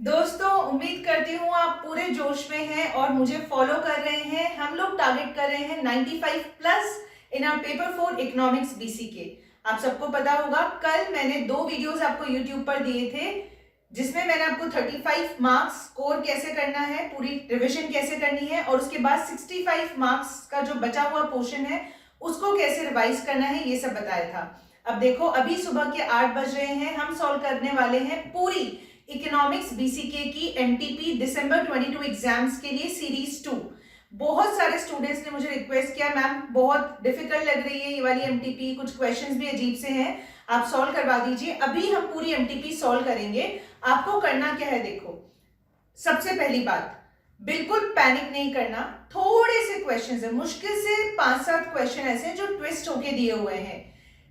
दोस्तों, उम्मीद करती हूँ आप पूरे जोश में हैं और मुझे फॉलो कर रहे हैं। हम लोग टारगेट कर रहे हैं 95 plus in our paper 4 economics BCK. आप सबको पता होगा, कल मैंने 2 वीडियोस आपको यूट्यूब पर दिए थे जिसमें मैंने आपको 35 मार्क्स स्कोर कैसे करना है, पूरी रिविजन कैसे करनी है और उसके बाद 65 मार्क्स का जो बचा हुआ पोर्शन है उसको कैसे रिवाइज करना है, ये सब बताया था। अब देखो, अभी सुबह के 8 बज रहे हैं। हम सॉल्व करने वाले हैं पूरी इकोनॉमिक्स बीसीके की एमटीपी दिसंबर 22 एग्जाम्स के लिए सीरीज 2। बहुत सारे स्टूडेंट्स ने मुझे रिक्वेस्ट किया, मैम बहुत डिफिकल्ट लग रही है ये वाली एमटीपी, कुछ क्वेश्चंस भी अजीब से हैं, आप सॉल्व करवा दीजिए। अभी हम पूरी एमटीपी सॉल्व करेंगे। आपको करना क्या है, देखो, सबसे पहली बात, बिल्कुल पैनिक नहीं करना। थोड़े से क्वेश्चंस है, मुश्किल से 5-7 क्वेश्चन ऐसे हैं जो ट्विस्ट होके दिए हुए हैं।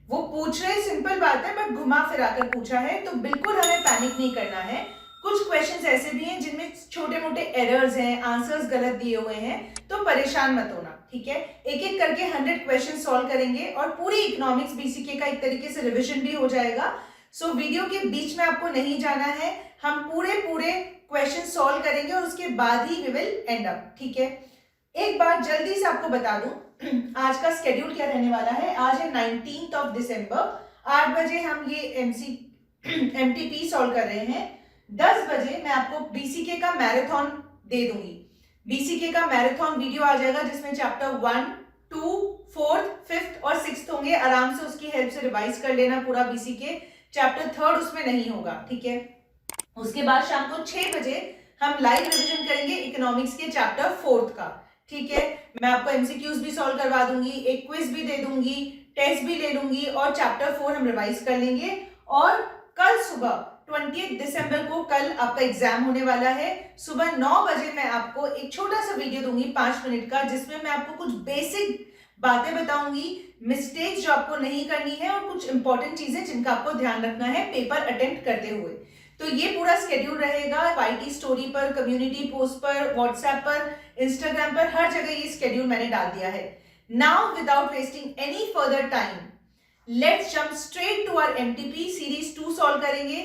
वो पूछ रहे, सिंपल बात है, बट घुमा फिरा कर पूछा है, तो बिल्कुल हमें पैनिक नहीं करना है। कुछ क्वेश्चंस ऐसे भी हैं जिनमें छोटे मोटे एरर्स हैं, आंसर्स गलत दिए हुए हैं, तो परेशान मत होना, ठीक है। एक एक करके 100 क्वेश्चन सॉल्व करेंगे और पूरी इकोनॉमिक्स बीसीके का एक तरीके से रिविजन भी हो जाएगा। सो वीडियो के बीच में आपको नहीं जाना है, हम पूरे क्वेश्चन सॉल्व करेंगे और उसके बाद ही वी विल एंड अप, ठीक है। एक बात जल्दी से आपको बता दूं, आज का स्केड्यूल क्या रहने वाला है। आज है 19 दिसंबर, 8 बजे हम ये एमटीपी सॉल्व कर रहे हैं। 10 बजे मैं आपको बीसीके का मैराथन दे दूंगी। बीसीके का मैराथन वीडियो आ जाएगा जिसमें चैप्टर 1, 2, 4, 5 और 6 होंगे। आराम से उसकी हेल्प से रिवाइज कर लेना पूरा बीसीके। चैप्टर 3 उसमें नहीं होगा, ठीक है। उसके बाद शाम को 6 बजे हम लाइव रिवीजन करेंगे इकोनॉमिक्स के चैप्टर 4 का, ठीक है। मैं आपको एमसीक्यूज भी सॉल्व करवा दूंगी, एक क्विज भी दे दूंगी, टेस्ट भी ले लूंगी और चैप्टर 4 हम रिवाइज कर लेंगे। और कल सुबह 20 दिसंबर को कल आपका एग्जाम होने वाला है। सुबह 9 बजे मैं आपको एक छोटा सा वीडियो दूंगी 5 मिनट का, जिसमें मैं आपको कुछ बेसिक बातें बताऊंगी, मिस्टेक्स जो आपको नहीं करनी है और कुछ इंपॉर्टेंट चीजें जिनका आपको ध्यान रखना है पेपर अटेम्प्ट करते हुए। तो ये पूरा स्केड्यूल रहेगा वाईटी स्टोरी पर, कम्युनिटी पोस्ट पर, व्हाट्सएप पर, इंस्टाग्राम पर, हर जगह ये स्केड्यूल मैंने डाल दिया है। Now without wasting any further time, let's jump straight to our MTP series 2 solve करेंगे।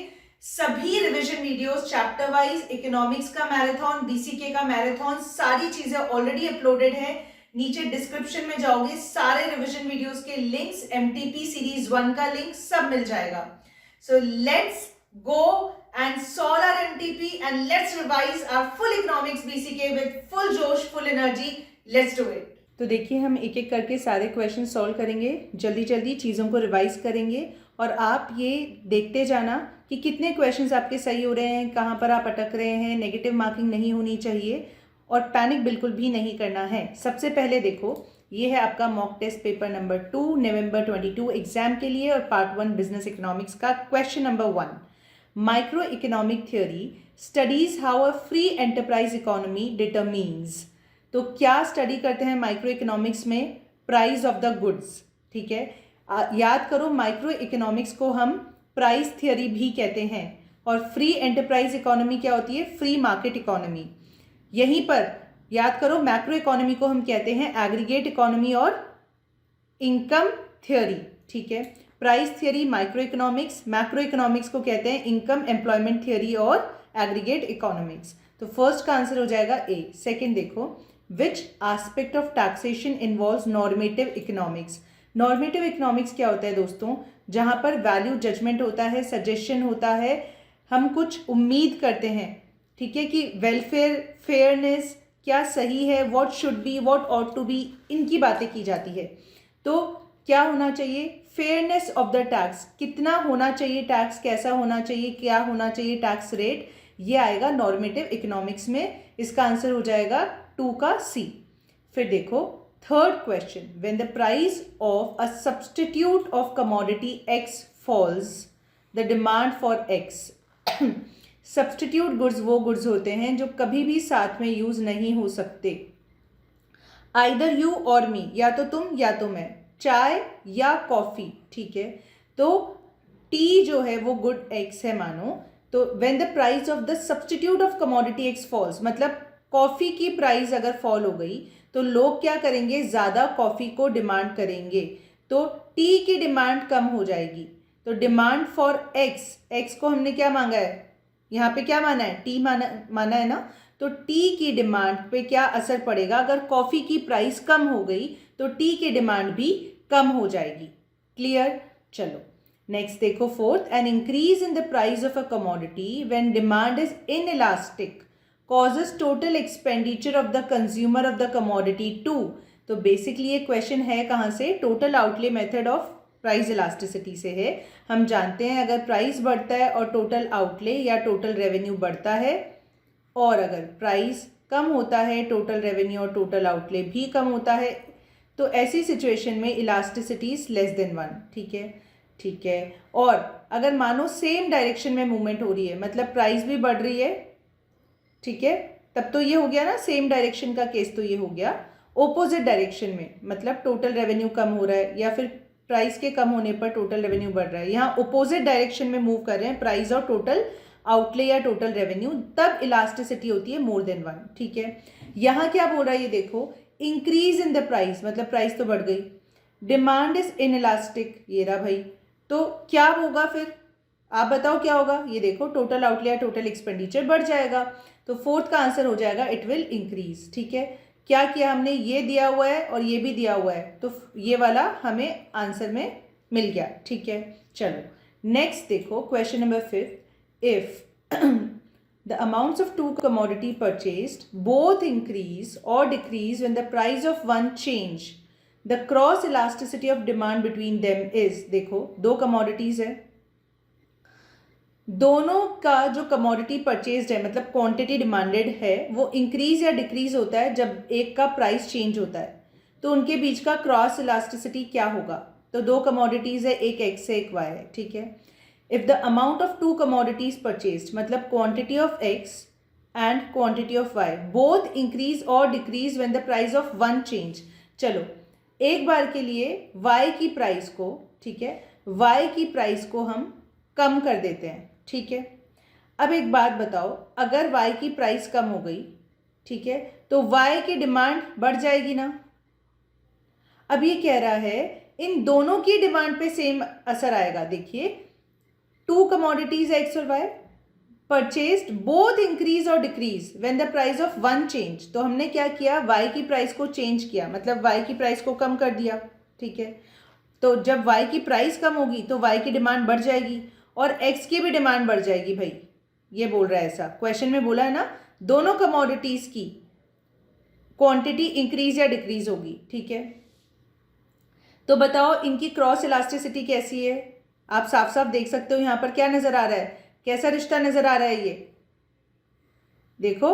सभी revision videos chapter wise, economics का मैराथन, बीसीके का मैराथन, सारी चीजें ऑलरेडी अपलोडेड है। नीचे डिस्क्रिप्शन में जाओगे, सारे रिवीजन वीडियोस के लिंक्स, एमटीपी सीरीज 1 का लिंक सब मिल जाएगा। So let's go and solve our MTP and let's revise our full economics BCK with full जोश, full energy. Let's do it. तो देखिए, हम एक एक करके सारे क्वेश्चन सॉल्व करेंगे, जल्दी जल्दी चीज़ों को रिवाइज करेंगे और आप ये देखते जाना कि कितने क्वेश्चंस आपके सही हो रहे हैं, कहाँ पर आप अटक रहे हैं। नेगेटिव मार्किंग नहीं होनी चाहिए और पैनिक बिल्कुल भी नहीं करना है। सबसे पहले देखो, ये है आपका mock test paper number 2 November 22 exam के लिए और पार्ट 1 बिजनेस इकोनॉमिक्स का question number 1। Micro economic theory studies how a free enterprise economy determines. तो क्या स्टडी करते हैं माइक्रो इकोनॉमिक्स में? प्राइस ऑफ द गुड्स, ठीक है। याद करो, माइक्रो इकोनॉमिक्स को हम प्राइस थियरी भी कहते हैं और फ्री एंटरप्राइज इकोनॉमी क्या होती है? Free market economy. यहीं पर याद करो, मैक्रो इकोनॉमी को हम कहते हैं एग्रीगेट इकोनॉमी और इनकम थ्योरी, ठीक है। Price theory micro economics, macro economics को कहते हैं इनकम एम्प्लॉयमेंट थियरी और एग्रीगेट इकोनॉमिक्स। तो फर्स्ट का आंसर हो जाएगा ए। सेकंड देखो, which aspect of taxation involves normative economics. Normative economics क्या होता है दोस्तों? जहाँ पर वैल्यू जजमेंट होता है, सजेशन होता है, हम कुछ उम्मीद करते हैं, ठीक है, कि वेलफेयर, फेयरनेस क्या सही है, what should be, what ought to be, इनकी बातें की जाती है। तो क्या होना चाहिए? फेयरनेस ऑफ द टैक्स, कितना होना चाहिए टैक्स, कैसा होना चाहिए, क्या होना चाहिए टैक्स रेट, ये आएगा नॉर्मेटिव इकोनॉमिक्स में। इसका आंसर हो जाएगा 2 का सी। फिर देखो third question, when the price of a substitute of commodity X falls the demand for X. Substitute goods वो गुड्स होते हैं जो कभी भी साथ में यूज नहीं हो सकते। आइदर यू और मी, या तो तुम या तो मैं, चाय या कॉफ़ी, ठीक है। तो टी जो है वो गुड एक्स है मानो। तो when the price of the substitute of commodity X falls, मतलब कॉफ़ी की प्राइस अगर फॉल हो गई तो लोग क्या करेंगे? ज़्यादा कॉफ़ी को डिमांड करेंगे, तो टी की डिमांड कम हो जाएगी। तो डिमांड फॉर एक्स, एक्स को हमने क्या मांगा है? यहाँ पे क्या माना है, टी माना है ना, तो टी की डिमांड पे क्या असर पड़ेगा, अगर कॉफ़ी की प्राइस कम हो गई तो टी की डिमांड भी कम हो जाएगी। क्लियर। चलो नेक्स्ट देखो fourth, an increase in the price of a commodity when demand is inelastic causes total expenditure of the consumer of the commodity to. तो बेसिकली ये क्वेश्चन है कहाँ से, total outlay method of price elasticity से है। हम जानते हैं अगर प्राइस बढ़ता है और टोटल आउटले या टोटल रेवेन्यू बढ़ता है, और अगर प्राइस कम होता है टोटल रेवेन्यू और टोटल आउटले भी कम होता है, तो ऐसी सिचुएशन में इलास्टिसिटी इज लेस देन 1। ठीक है, ठीक है। और अगर मानो सेम डायरेक्शन में मूवमेंट हो रही है, मतलब प्राइस भी बढ़ रही है, ठीक है, तब तो ये हो गया ना सेम डायरेक्शन का केस, तो ये हो गया ओपोजिट डायरेक्शन में, मतलब टोटल रेवेन्यू कम हो रहा है या फिर प्राइस के कम होने पर टोटल रेवेन्यू बढ़ रहा है। यहाँ ओपोजिट डायरेक्शन में मूव कर रहे हैं प्राइस और टोटल आउटले या टोटल रेवेन्यू, तब इलास्टिसिटी होती है मोर देन 1। ठीक है, यहाँ क्या बोल रहा है ये देखो, इंक्रीज इन द प्राइस, मतलब प्राइस तो बढ़ गई, डिमांड इज इन इलास्टिक, ये रहा भाई, तो क्या होगा फिर, आप बताओ क्या होगा, ये देखो टोटल आउटले या टोटल एक्सपेंडिचर बढ़ जाएगा, तो फोर्थ का आंसर हो जाएगा इट विल इंक्रीज। ठीक है, क्या किया हमने, ये दिया हुआ है और ये भी दिया हुआ है, तो ये वाला हमें आंसर में मिल गया। ठीक है, चलो नेक्स्ट देखो question number 5, if the amounts of two commodity purchased both increase और decrease when the price of one change the cross elasticity of demand between them is. देखो दो कमोडिटीज है, दोनों का जो कमोडिटी परचेज्ड है मतलब क्वांटिटी डिमांडेड है वो इंक्रीज या डिक्रीज होता है जब एक का प्राइस चेंज होता है, तो उनके बीच का क्रॉस इलास्टिसिटी क्या होगा। तो दो कमोडिटीज है, एक एक्स है एक वाई है। ठीक है, if the amount of two commodities purchased मतलब quantity of X and quantity of Y both increase और decrease when the price of one change. चलो एक बार के लिए वाई की प्राइस को, ठीक है, वाई की प्राइस को हम कम कर देते हैं। ठीक है, अब एक बात बताओ, अगर y की प्राइस कम हो गई, ठीक है, तो y की डिमांड बढ़ जाएगी ना। अब ये कह रहा है इन दोनों की डिमांड पे सेम असर आएगा। देखिए टू कमोडिटीज एक्स और वाई परचेज्ड बोथ इंक्रीज और decrease when the price of one change. तो हमने क्या किया, y की प्राइस को चेंज किया, मतलब y की प्राइस को कम कर दिया। ठीक है, तो जब y की प्राइस कम होगी तो y की डिमांड बढ़ जाएगी और x की भी डिमांड बढ़ जाएगी। भाई ये बोल रहा है, ऐसा क्वेश्चन में बोला है ना, दोनों कमोडिटीज की क्वांटिटी इंक्रीज या डिक्रीज होगी। ठीक है, तो बताओ इनकी क्रॉस इलास्टिसिटी कैसी है। आप साफ साफ देख सकते हो यहाँ पर क्या नजर आ रहा है, कैसा रिश्ता नजर आ रहा है। ये देखो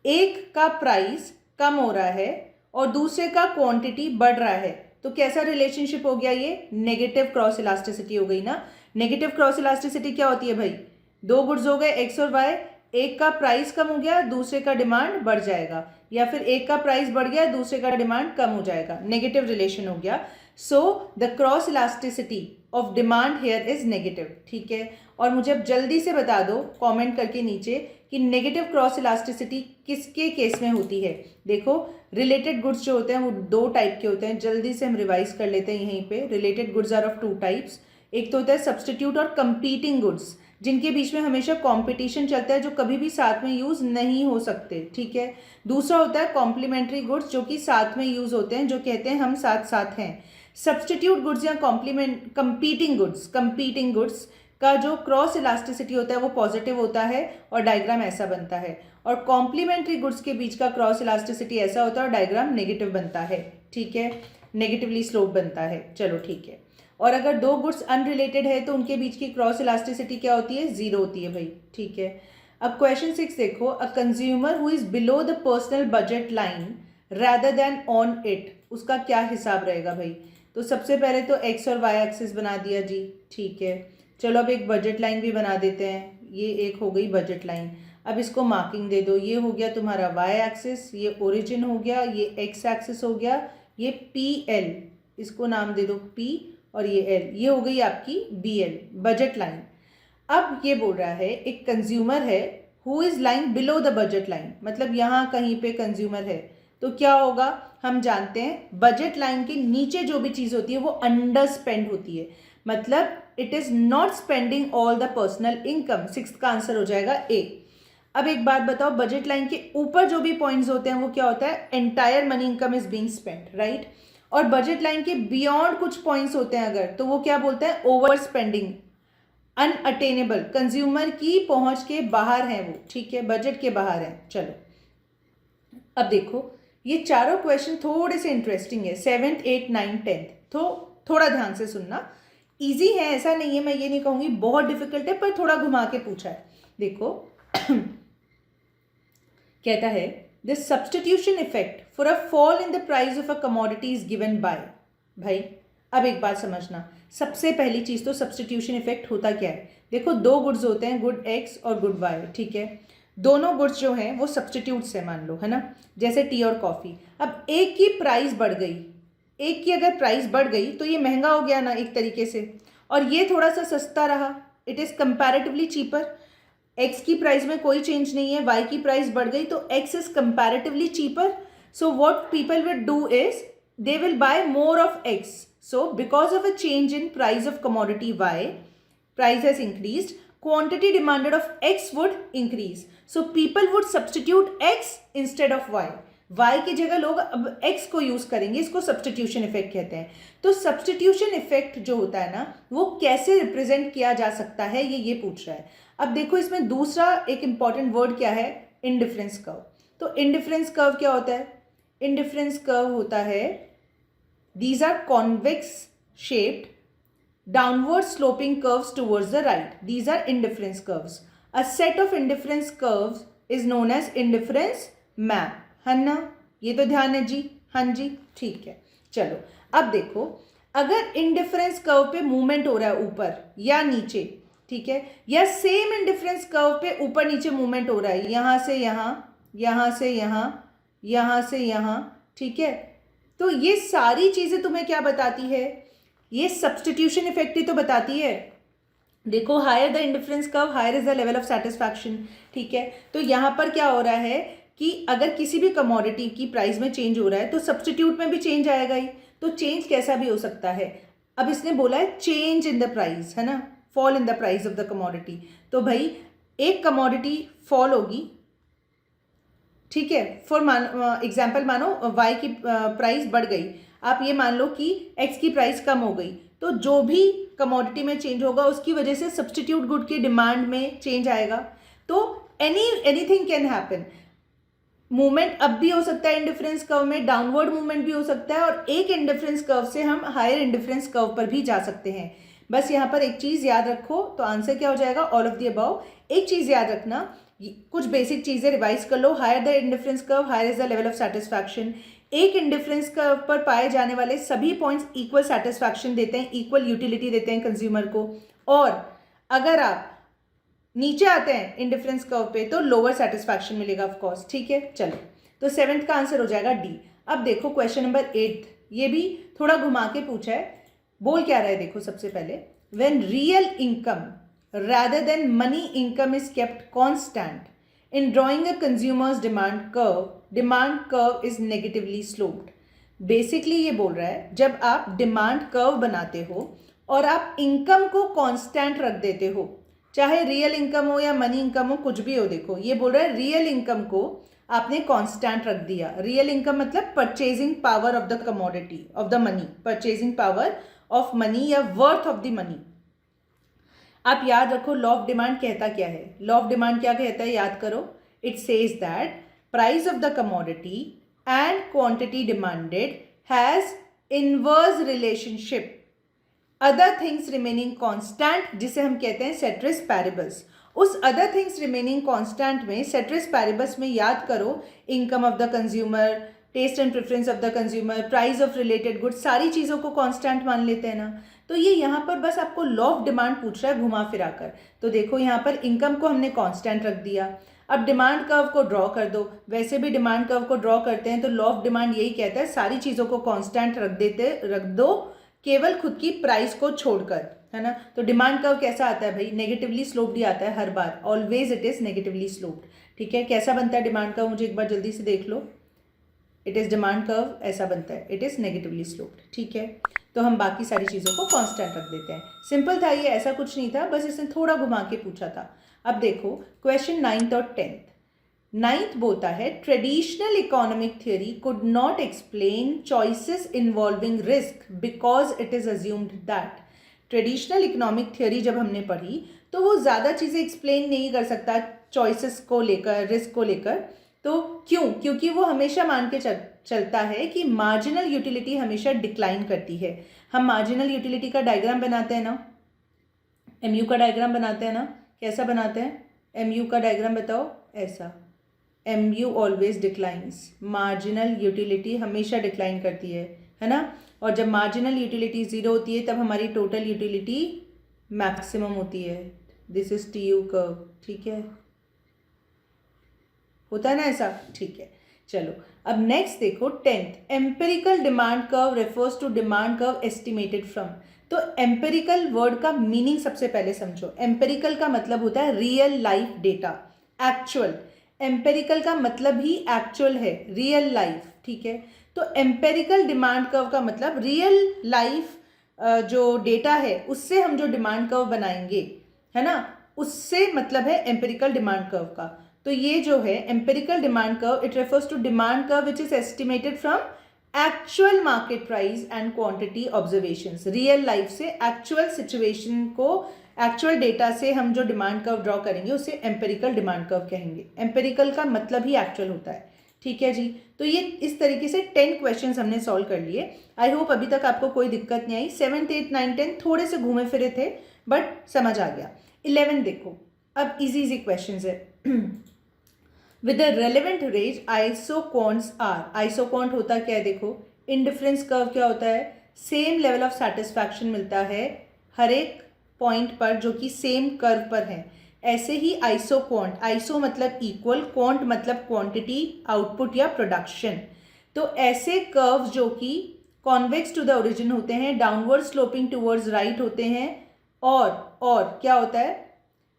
एक का प्राइस कम हो रहा है और दूसरे का क्वांटिटी बढ़ रहा है, तो कैसा रिलेशनशिप हो गया, ये नेगेटिव क्रॉस इलास्टिसिटी हो गई ना। नेगेटिव क्रॉस इलास्टिसिटी क्या होती है भाई, दो गुड्स हो गए एक्स और वाई, एक का प्राइस कम हो गया दूसरे का डिमांड बढ़ जाएगा, या फिर एक का प्राइस बढ़ गया दूसरे का डिमांड कम हो जाएगा, नेगेटिव रिलेशन हो गया। So the cross elasticity of demand here is negative. ठीक है, और मुझे अब जल्दी से बता दो कमेंट करके नीचे कि नेगेटिव क्रॉस इलास्टिसिटी किसके केस में होती है। देखो रिलेटेड गुड्स जो होते हैं वो दो टाइप के होते हैं, जल्दी से हम रिवाइज कर लेते हैं यहीं पे। Related goods are of two types, एक तो होता है सब्सटीट्यूट और कंपीटिंग गुड्स, जिनके बीच में हमेशा कंपटीशन चलता है, जो कभी भी साथ में यूज नहीं हो सकते। ठीक है, दूसरा होता है कॉम्प्लीमेंट्री गुड्स, जो कि साथ में यूज होते हैं, जो कहते हैं हम साथ साथ हैं। सब्सटीट्यूट गुड्स या कंपीटिंग गुड्स का जो क्रॉस इलास्टिसिटी होता है वो पॉजिटिव होता है और डायग्राम ऐसा बनता है, और कॉम्प्लीमेंट्री गुड्स के बीच का क्रॉस इलास्टिसिटी ऐसा होता है और डायग्राम नेगेटिव बनता है। ठीक है, नेगेटिवली स्लोप बनता है। चलो ठीक है, और अगर दो गुड्स अनरिलेटेड है तो उनके बीच की क्रॉस इलास्टिसिटी क्या होती है, जीरो होती है भाई। ठीक है, अब क्वेश्चन 6 देखो, a consumer who is below the personal budget line rather than on it, उसका क्या हिसाब रहेगा भाई। तो सबसे पहले तो एक्स और वाई एक्सिस बना दिया जी। ठीक है, चलो अब एक बजट लाइन भी बना देते हैं, ये एक हो गई बजट लाइन। अब इसको मार्किंग दे दो, ये हो गया तुम्हारा वाई एक्सिस, ये ओरिजिन हो गया, ये एक्स एक्सिस हो गया, ये पी एल, इसको नाम दे दो पी, और ये एल, ये हो गई आपकी बी एल, बजट लाइन। अब ये बोल रहा है एक कंज्यूमर है who is lying below the budget line, मतलब यहाँ कहीं पे कंज्यूमर है, तो क्या होगा, हम जानते हैं बजट लाइन के नीचे जो भी चीज़ होती है वो अंडर स्पेंड होती है, मतलब it is not spending all the personal income. 6th का आंसर हो जाएगा ए। अब एक बात बताओ, बजट लाइन के ऊपर जो भी पॉइंट्स होते हैं वो क्या होता है, entire money income is being spent, right. और बजट लाइन के बियॉन्ड कुछ पॉइंट्स होते हैं अगर, तो वो क्या बोलते हैं, ओवर स्पेंडिंग, अनअटेनेबल, कंज्यूमर की पहुंच के बाहर है वो, ठीक है, बजट के बाहर है। चलो अब देखो, ये चारों क्वेश्चन थोड़े से इंटरेस्टिंग है, 7th 8th 9th 10th, तो थोड़ा ध्यान से सुनना। इजी है, ऐसा नहीं है, मैं ये नहीं कहूँगी बहुत डिफिकल्ट है, पर थोड़ा घुमा के पूछा है। देखो कहता है the substitution effect for a fall in the price of a commodity is given bye. भाई अब एक बात समझना, सबसे पहली चीज़ तो सब्स्टिट्यूशन इफेक्ट होता क्या है। देखो दो गुड्स होते हैं, गुड एक्स और गुड वाई, ठीक है। दोनों गुड्स जो हैं वो सब्स्टिट्यूट्स है, मान लो, है ना, जैसे टी और कॉफ़ी। अब एक की प्राइस बढ़ गई, एक की अगर प्राइस बढ़ गई तो ये महंगा हो गया ना एक तरीके से, और ये थोड़ा सा सस्ता रहा, it is comparatively cheaper. X की प्राइस में कोई चेंज नहीं है, वाई की प्राइस बढ़ गई तो x is comparatively cheaper. So what people will do is they will buy more of X. So because of a change in price of commodity Y, price has increased, quantity demanded of X would increase. So people would substitute X instead of Y. Y की जगह लोग अब X को use करेंगे, इसको substitution effect कहते हैं। तो सब्स्टिट्यूशन इफेक्ट जो होता है ना, वो कैसे रिप्रेजेंट किया जा सकता है, ये पूछ रहा है। अब देखो इसमें दूसरा एक इंपॉर्टेंट वर्ड क्या है, इंडिफरेंस कर्व। तो इंडिफरेंस कर्व क्या होता है, इंडिफरेंस कर्व होता है, these are convex shaped downward sloping curves towards the right. These are indifference curves. A set of indifference curves is known as indifference map. है ना, ये तो ध्यान है जी, हाँ जी, ठीक है। चलो अब देखो, अगर इंडिफरेंस कर्व पे मूवमेंट हो रहा है ऊपर या नीचे, ठीक है, या सेम इंडिफरेंस कर्व पे ऊपर नीचे मूवमेंट हो रहा है, यहाँ से यहाँ, यहाँ से यहाँ, यहाँ से यहाँ, ठीक है, तो ये सारी चीज़ें तुम्हें क्या बताती है, ये सब्स्टिट्यूशन इफेक्ट ही तो बताती है। देखो higher the indifference curve higher is the level of satisfaction, ठीक है। तो यहाँ पर क्या हो रहा है कि अगर किसी भी कमोडिटी की प्राइस में चेंज हो रहा है तो सब्स्टिट्यूट में भी चेंज आएगा ही। तो चेंज कैसा भी हो सकता है। अब इसने बोला है चेंज इन द प्राइस, है ना, fall in the price of the commodity. तो भाई एक कमोडिटी फॉल होगी, ठीक है, फॉर एग्जाम्पल मानो वाई की प्राइस बढ़ गई, आप ये मान लो कि एक्स की प्राइस कम हो गई, तो जो भी कमोडिटी में चेंज होगा उसकी वजह से सब्स्टिट्यूट गुड की डिमांड में चेंज आएगा। तो एनीथिंग कैन हैपन। मूवमेंट अब भी हो सकता है इंडिफरेंस कर्व में, डाउनवर्ड मूवमेंट भी हो सकता है, और एक इंडिफरेंस कर्व से हम हायर इंडिफरेंस कर्व पर भी जा सकते हैं। बस यहाँ पर एक चीज़ याद रखो, तो आंसर क्या हो जाएगा, ऑल ऑफ द अबव। एक चीज़ याद रखना, कुछ बेसिक चीज़ें रिवाइज कर लो। Higher the indifference curve higher is the level of satisfaction. एक इंडिफरेंस कर्व पर पाए जाने वाले सभी पॉइंट्स इक्वल सेटिस्फैक्शन देते हैं, इक्वल यूटिलिटी देते हैं कंज्यूमर को। और अगर आप नीचे आते हैं इंडिफरेंस कर्व पे तो लोअर सेटिस्फैक्शन मिलेगा ऑफ कोर्स, ठीक है। चलो तो 7th का आंसर हो जाएगा डी। अब देखो क्वेश्चन नंबर 8, ये भी थोड़ा घुमा के पूछा है। बोल क्या रहा है, देखो सबसे पहले, when real income rather than money income is kept constant in drawing a consumer's demand curve is negatively sloped. Basically ये बोल रहा है जब आप डिमांड कर्व बनाते हो और आप इनकम को कांस्टेंट रख देते हो, चाहे रियल इनकम हो या मनी इनकम हो, कुछ भी हो। देखो ये बोल रहा है रियल इनकम को आपने कांस्टेंट रख दिया। रियल इनकम मतलब purchasing power of the commodity of the money, purchasing power of money या वर्थ ऑफ द मनी। आप याद रखो लॉ ऑफ डिमांड कहता क्या है, लॉ ऑफ डिमांड क्या कहता है, याद करो। It says that price of the commodity and quantity demanded has inverse relationship, other things remaining constant, जिसे हम कहते हैं सेट्रिस पैरिबस। उस अदर थिंग्स रिमेनिंग कांस्टेंट में, सेट्रिस पैरिबस में याद करो income of the consumer, taste and preference of the consumer, price of related goods, सारी चीज़ों को कांस्टेंट मान लेते हैं ना। तो ये यहाँ पर बस आपको लॉ ऑफ डिमांड पूछ रहा है घुमा फिरा कर। तो देखो यहाँ पर इनकम को हमने कांस्टेंट रख दिया। अब डिमांड कर्व को ड्रॉ कर दो। वैसे भी डिमांड कर्व को ड्रॉ करते हैं तो लॉ ऑफ डिमांड यही कहता है सारी चीज़ों को कांस्टेंट रख दो, केवल खुद की प्राइस को छोड़कर, है ना। तो डिमांड कर्व कैसा आता है भाई, नेगेटिवली स्लोप्ड ही आता है हर बार, always it is negatively sloped, ठीक है। कैसा बनता है डिमांड कर्व, मुझे एक बार जल्दी से देख लो। इट इज़ डिमांड कर्व ऐसा बनता है, इट इज़ नेगेटिवली स्लोप्ड, ठीक है। तो हम बाकी सारी चीज़ों को कांस्टेंट रख देते हैं। सिंपल था ये, ऐसा कुछ नहीं था, बस इसने थोड़ा घुमा के पूछा था। अब देखो क्वेश्चन 9th और 10th। 9th बोलता है traditional economic theory could not explain choices involving risk because it is assumed that. Traditional economic theory जब हमने पढ़ी तो वो ज़्यादा चीज़ें एक्सप्लेन नहीं कर सकता चॉइसेस को लेकर, रिस्क को लेकर। तो क्यों? क्योंकि वो हमेशा मान के चलता है कि मार्जिनल यूटिलिटी हमेशा डिक्लाइन करती है। हम मार्जिनल यूटिलिटी का डायग्राम बनाते हैं ना, एमयू का डायग्राम बनाते हैं ना, कैसा बनाते हैं? एमयू का डायग्राम बताओ, ऐसा। MU always declines, marginal utility हमेशा डिक्लाइन करती है ना। और जब मार्जिनल यूटिलिटी ज़ीरो होती है तब हमारी टोटल यूटिलिटी मैक्सिमम होती है। दिस इज TU कर्व, ठीक है, होता है ना ऐसा, ठीक है। चलो अब नेक्स्ट देखो 10th, empirical demand curve refers to demand curve estimated from. तो एम्पेरिकल वर्ड का मीनिंग सबसे पहले समझो। एम्पेरिकल का मतलब होता है real life data, actual. Empirical का मतलब ही एक्चुअल है, रियल लाइफ, ठीक है। तो एम्पेरिकल डिमांड कर्व का मतलब रियल लाइफ जो डेटा है उससे हम जो डिमांड कर्व बनाएंगे, है ना, उससे मतलब है एम्पेरिकल डिमांड कर्व का। तो ये जो है empirical demand curve, it refers to demand curve which is estimated from actual market price and quantity observations. Real life से, एक्चुअल सिचुएशन को, एक्चुअल डेटा से हम जो डिमांड कर्व ड्रॉ करेंगे उसे एम्पेरिकल डिमांड कर्व कहेंगे। एम्पेरिकल का मतलब ही एक्चुअल होता है, ठीक है जी। तो ये इस तरीके से 10 क्वेश्चंस हमने सॉल्व कर लिए। आई होप अभी तक आपको कोई दिक्कत नहीं आई। 7th 8th 9th 10th थोड़े से घूमे फिरे थे बट समझ आ गया। 11 देखो, अब इजी क्वेश्चंस है। With the relevant range isoquants are. Isoquant होता क्या है देखो, इंडिफरेंस कर्व क्या होता है, सेम लेवल ऑफ सेटिस्फैक्शन मिलता है हर एक पॉइंट पर जो कि सेम कर्व पर है। ऐसे ही आइसोक्वांट, आइसो मतलब इक्वल, क्वांट मतलब क्वांटिटी, आउटपुट या प्रोडक्शन। तो ऐसे कर्व जो कि कॉन्वेक्स टू द ओरिजिन होते हैं, डाउनवर्ड स्लोपिंग टूवर्ड्स राइट होते हैं, और क्या होता है,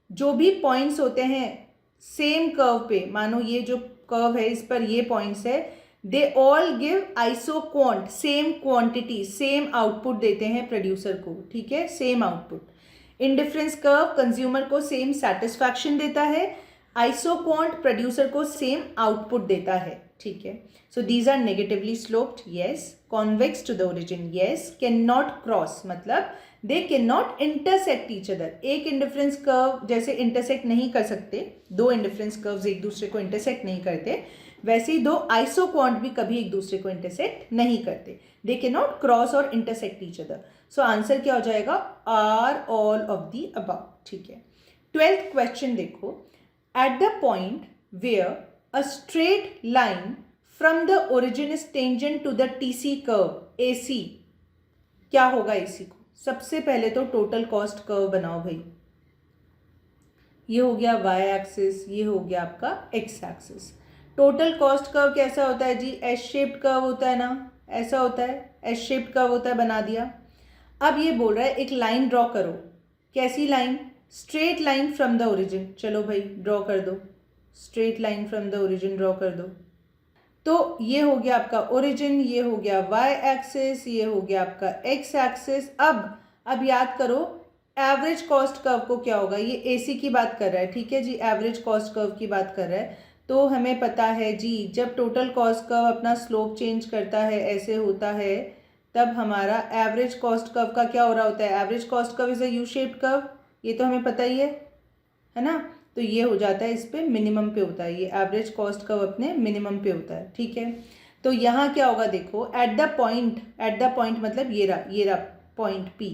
जो भी पॉइंट्स होते हैं सेम कर्व पे, मानो ये जो कर्व है इस पर ये पॉइंट्स है, they all give isoquant, same quantity, same output देते हैं प्रोड्यूसर को, ठीक है, same output. Indifference curve consumer को सेम सेटिस्फैक्शन देता है, आइसोक्वांट प्रोड्यूसर को सेम आउटपुट देता है, ठीक है। So these are negatively sloped, yes. Convex to the origin, yes. Can not cross मतलब they can not intersect each other. एक इंडिफरेंस कर्व जैसे इंटरसेक्ट नहीं कर सकते, दो इंडिफरेंस कर्व्स एक दूसरे को इंटरसेक्ट नहीं करते, वैसे ही दो आइसोक्वांट भी कभी एक दूसरे को इंटरसेक्ट नहीं करते। दे कैन नॉट क्रॉस और intersect each other. So answer क्या हो जाएगा, or all of the above, ठीक है। 12th क्वेश्चन देखो, at the point where a straight line from the origin is tangent to the TC curve AC, क्या होगा AC को? सबसे पहले तो टोटल कॉस्ट कर्व बनाओ भाई। ये हो गया y एक्सिस, ये हो गया आपका x axis. Total cost curve कैसा होता है जी, एस शेप्ड कर्व होता है ना, ऐसा होता है, एस शेप्ड कर्व होता है, बना दिया। अब ये बोल रहा है एक लाइन ड्रॉ करो, कैसी line, straight line from the origin. चलो भाई ड्रॉ कर दो, straight line from the origin draw कर दो। तो ये हो गया आपका ओरिजिन, ये हो गया y एक्सिस, ये हो गया आपका x एक्सिस। अब याद करो एवरेज कॉस्ट कर्व को क्या होगा, ये AC की बात कर रहा है, ठीक है जी, एवरेज कॉस्ट कर्व की बात कर रहा है। तो हमें पता है जी जब टोटल कॉस्ट कर्व अपना स्लोप चेंज करता है, ऐसे होता है, तब हमारा एवरेज कॉस्ट कर्व का क्या हो रहा होता है, average cost curve is a U shaped curve, ये तो हमें पता ही है ना। तो ये हो जाता है, इस पे मिनिमम पे होता है, ये एवरेज कॉस्ट कर्व अपने मिनिमम पे होता है, ठीक है। तो यहाँ क्या होगा देखो, एट द पॉइंट मतलब ये रहा point P,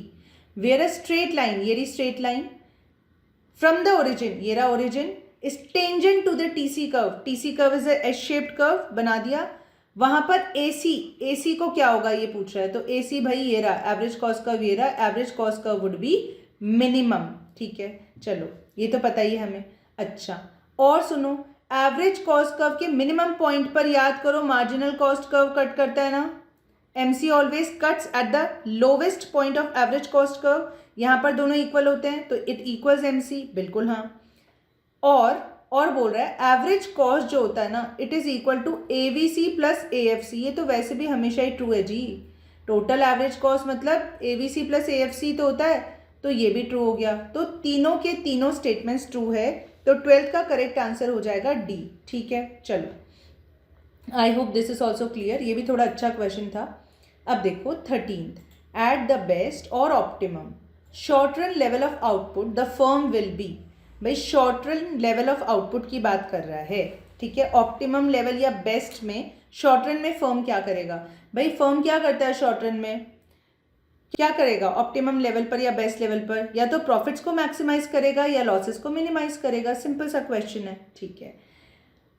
where a straight line, ये रही straight line, from the origin, ये रहा origin, is tangent to the TC curve, TC curve is a S shaped curve, बना दिया। वहां पर AC को क्या होगा ये पूछ रहा है, तो AC भाई ये रहा एवरेज कॉस्ट कर्व, ये रहा average cost curve would be minimum, ठीक है। चलो ये तो पता ही है हमें। अच्छा और सुनो, एवरेज कॉस्ट कर्व के मिनिमम पॉइंट पर याद करो मार्जिनल कॉस्ट कर्व कट करता है ना, MC always cuts at the lowest point of average cost curve. यहाँ पर दोनों इक्वल होते हैं तो इट इक्वल्स MC, बिल्कुल हाँ। और बोल रहा है एवरेज कॉस्ट जो होता है ना, it is equal to AVC plus AFC, ये तो वैसे भी हमेशा ही ट्रू है जी। टोटल एवरेज कॉस्ट मतलब एबीसी प्लस एएफसी तो होता है, तो ये भी ट्रू हो गया। तो तीनों के तीनों स्टेटमेंट्स ट्रू है, तो 12th का करेक्ट आंसर हो जाएगा डी। ठीक है, चलो I hope this is also clear. ये भी थोड़ा अच्छा क्वेश्चन था। अब देखो 13th, एट द बेस्ट और optimum short run level of output the firm will be. भाई short run level of output की बात कर रहा है, ठीक है। ऑप्टिमम लेवल या बेस्ट में शॉर्ट रन में फर्म क्या करेगा? भाई फर्म क्या करता है शॉर्ट रन में? क्या करेगा ऑप्टिमम लेवल पर या बेस्ट लेवल पर? या तो प्रॉफिट्स को मैक्सिमाइज करेगा या लॉसेस को मिनिमाइज करेगा। सिंपल सा क्वेश्चन है, ठीक है।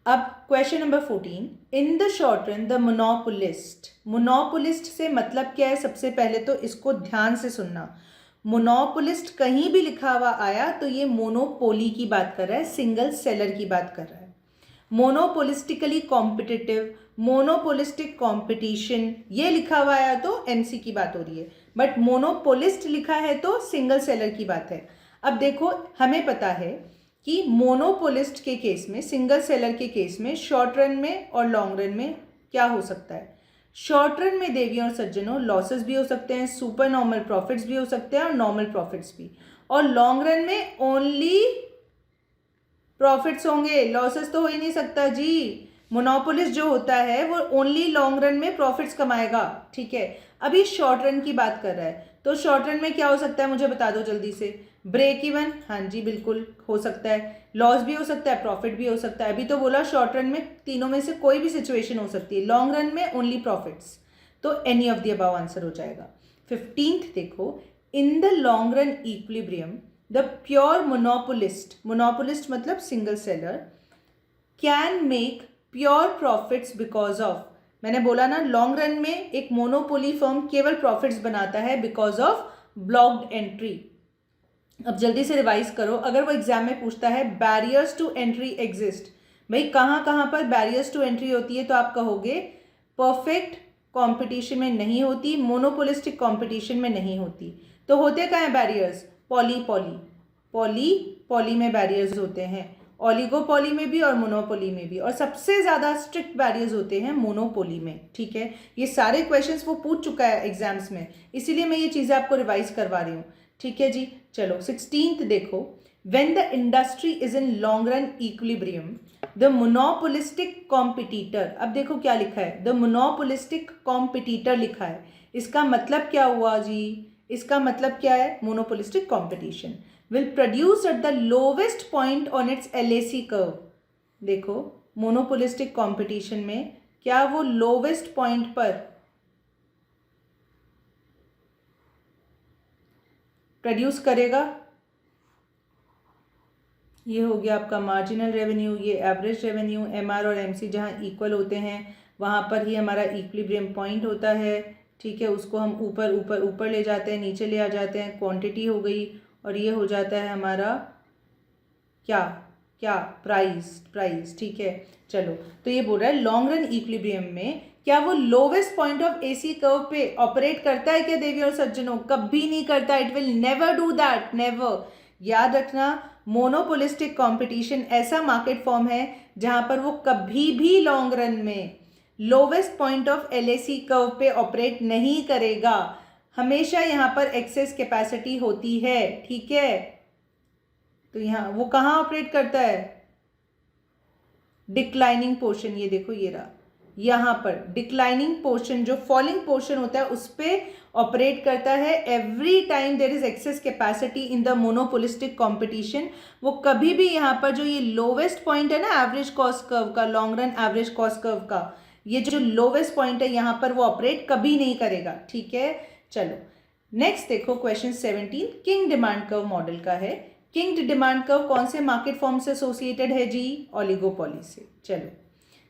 अब question number 14, in the short run the monopolist. Monopolist से मतलब क्या है? सबसे पहले तो इसको ध्यान से सुनना। मोनोपोलिस्ट कहीं भी लिखा हुआ आया तो ये मोनोपोली की बात कर रहा है, सिंगल सेलर की बात कर रहा है। मोनोपोलिस्टिकली कॉम्पिटिटिव, मोनोपोलिस्टिक कॉम्पिटिशन, ये लिखा हुआ आया तो एमसी की बात हो रही है, बट मोनोपोलिस्ट लिखा है तो सिंगल सेलर की बात है। अब देखो हमें पता है कि मोनोपोलिस्ट के केस में, सिंगल सेलर के केस में, शॉर्ट रन में और लॉन्ग रन में क्या हो सकता है? शॉर्ट रन में देवियों और सज्जनों लॉसेस भी हो सकते हैं, सुपर नॉर्मल प्रॉफिट्स भी हो सकते हैं और नॉर्मल प्रॉफिट्स भी, और लॉन्ग रन में ओनली प्रॉफिट्स होंगे, लॉसेस तो हो ही नहीं सकता जी। मोनोपोलिस्ट जो होता है वो ओनली लॉन्ग रन में प्रॉफिट्स कमाएगा, ठीक है। अभी शॉर्ट रन की बात कर रहा है, तो शॉर्ट रन में क्या हो सकता है मुझे बता दो जल्दी से। ब्रेक इवन, हाँ जी बिल्कुल हो सकता है। लॉस भी हो सकता है, प्रॉफिट भी हो सकता है। अभी तो बोला शॉर्ट रन में तीनों में से कोई भी सिचुएशन हो सकती है, लॉन्ग रन में ओनली प्रॉफिट्स, तो any of the above answer हो जाएगा। 15th देखो, in the long run equilibrium the pure monopolist, monopolist मतलब single seller, can make pure profits because of. मैंने बोला ना लॉन्ग रन में एक मोनोपोली फर्म केवल प्रॉफिट्स बनाता है बिकॉज ऑफ ब्लॉक्ड एंट्री। अब जल्दी से रिवाइज करो, अगर वो एग्जाम में पूछता है बैरियर्स टू एंट्री एग्जिस्ट, भाई कहाँ कहाँ पर बैरियर्स टू एंट्री होती है, तो आप कहोगे परफेक्ट कंपटीशन में नहीं होती, मोनोपोलिस्टिक कंपटीशन में नहीं होती। तो होते कहाँ हैं barriers? Poly poly poly poly में बैरियर्स होते हैं, ओलिगोपॉली में भी और मोनोपोली में भी, और सबसे ज़्यादा स्ट्रिक्ट बैरियर्स होते हैं मोनोपोली में, ठीक है। ये सारे क्वेश्चंस वो पूछ चुका है एग्जाम्स में, इसीलिए मैं ये चीज़ें आपको रिवाइज करवा रही हूँ, ठीक है जी। चलो 16th देखो, when the industry is in long run equilibrium the monopolistic competitor. अब देखो क्या लिखा है, द मोनोपोलिस्टिक कॉम्पिटिटर लिखा है, इसका मतलब क्या हुआ जी? इसका मतलब क्या है? Monopolistic competition will produce at the lowest point on it's LAC curve. देखो मोनोपोलिस्टिक कॉम्पिटिशन में क्या वो लोवेस्ट पॉइंट पर प्रोड्यूस करेगा? ये हो गया आपका मार्जिनल रेवेन्यू, ये एवरेज रेवेन्यू, MR और MC जहाँ इक्वल होते हैं वहाँ पर ही हमारा इक्विलिब्रियम पॉइंट होता है, ठीक है। उसको हम ऊपर ऊपर ऊपर ले जाते हैं, नीचे ले आ जाते हैं, क्वांटिटी हो गई, और ये हो जाता है हमारा क्या क्या प्राइस, ठीक है। चलो तो ये बोल रहा है लॉन्ग रन इक्विलिब्रियम में क्या वो lowest point of AC curve पे ऑपरेट करता है क्या देवी और सज्जनों? कभी नहीं करता, it will never do that, never. याद रखना, मोनोपोलिस्टिक कंपटीशन ऐसा मार्केट फॉर्म है जहां पर वो कभी भी लॉन्ग रन में lowest point of LAC curve पे ऑपरेट नहीं करेगा, हमेशा यहाँ पर एक्सेस कैपेसिटी होती है, ठीक है। तो यहाँ वो कहाँ ऑपरेट करता है? डिक्लाइनिंग पोर्शन, ये देखो ये रहा, यहाँ पर डिक्लाइनिंग पोर्शन, जो फॉलिंग पोर्शन होता है उस पर ऑपरेट करता है। Every time there is excess capacity in the monopolistic competition, वो कभी भी यहाँ पर जो ये लोवेस्ट पॉइंट है ना एवरेज कॉस्ट कर्व का, long run average cost curve का, ये जो लोवेस्ट पॉइंट है यहाँ पर वो ऑपरेट कभी नहीं करेगा, ठीक है। चलो नेक्स्ट देखो question 17 king demand curve model का है। किंग डिमांड कर्व कौन से मार्केट फॉर्म से एसोसिएटेड है जी? ओलिगोपॉली से। चलो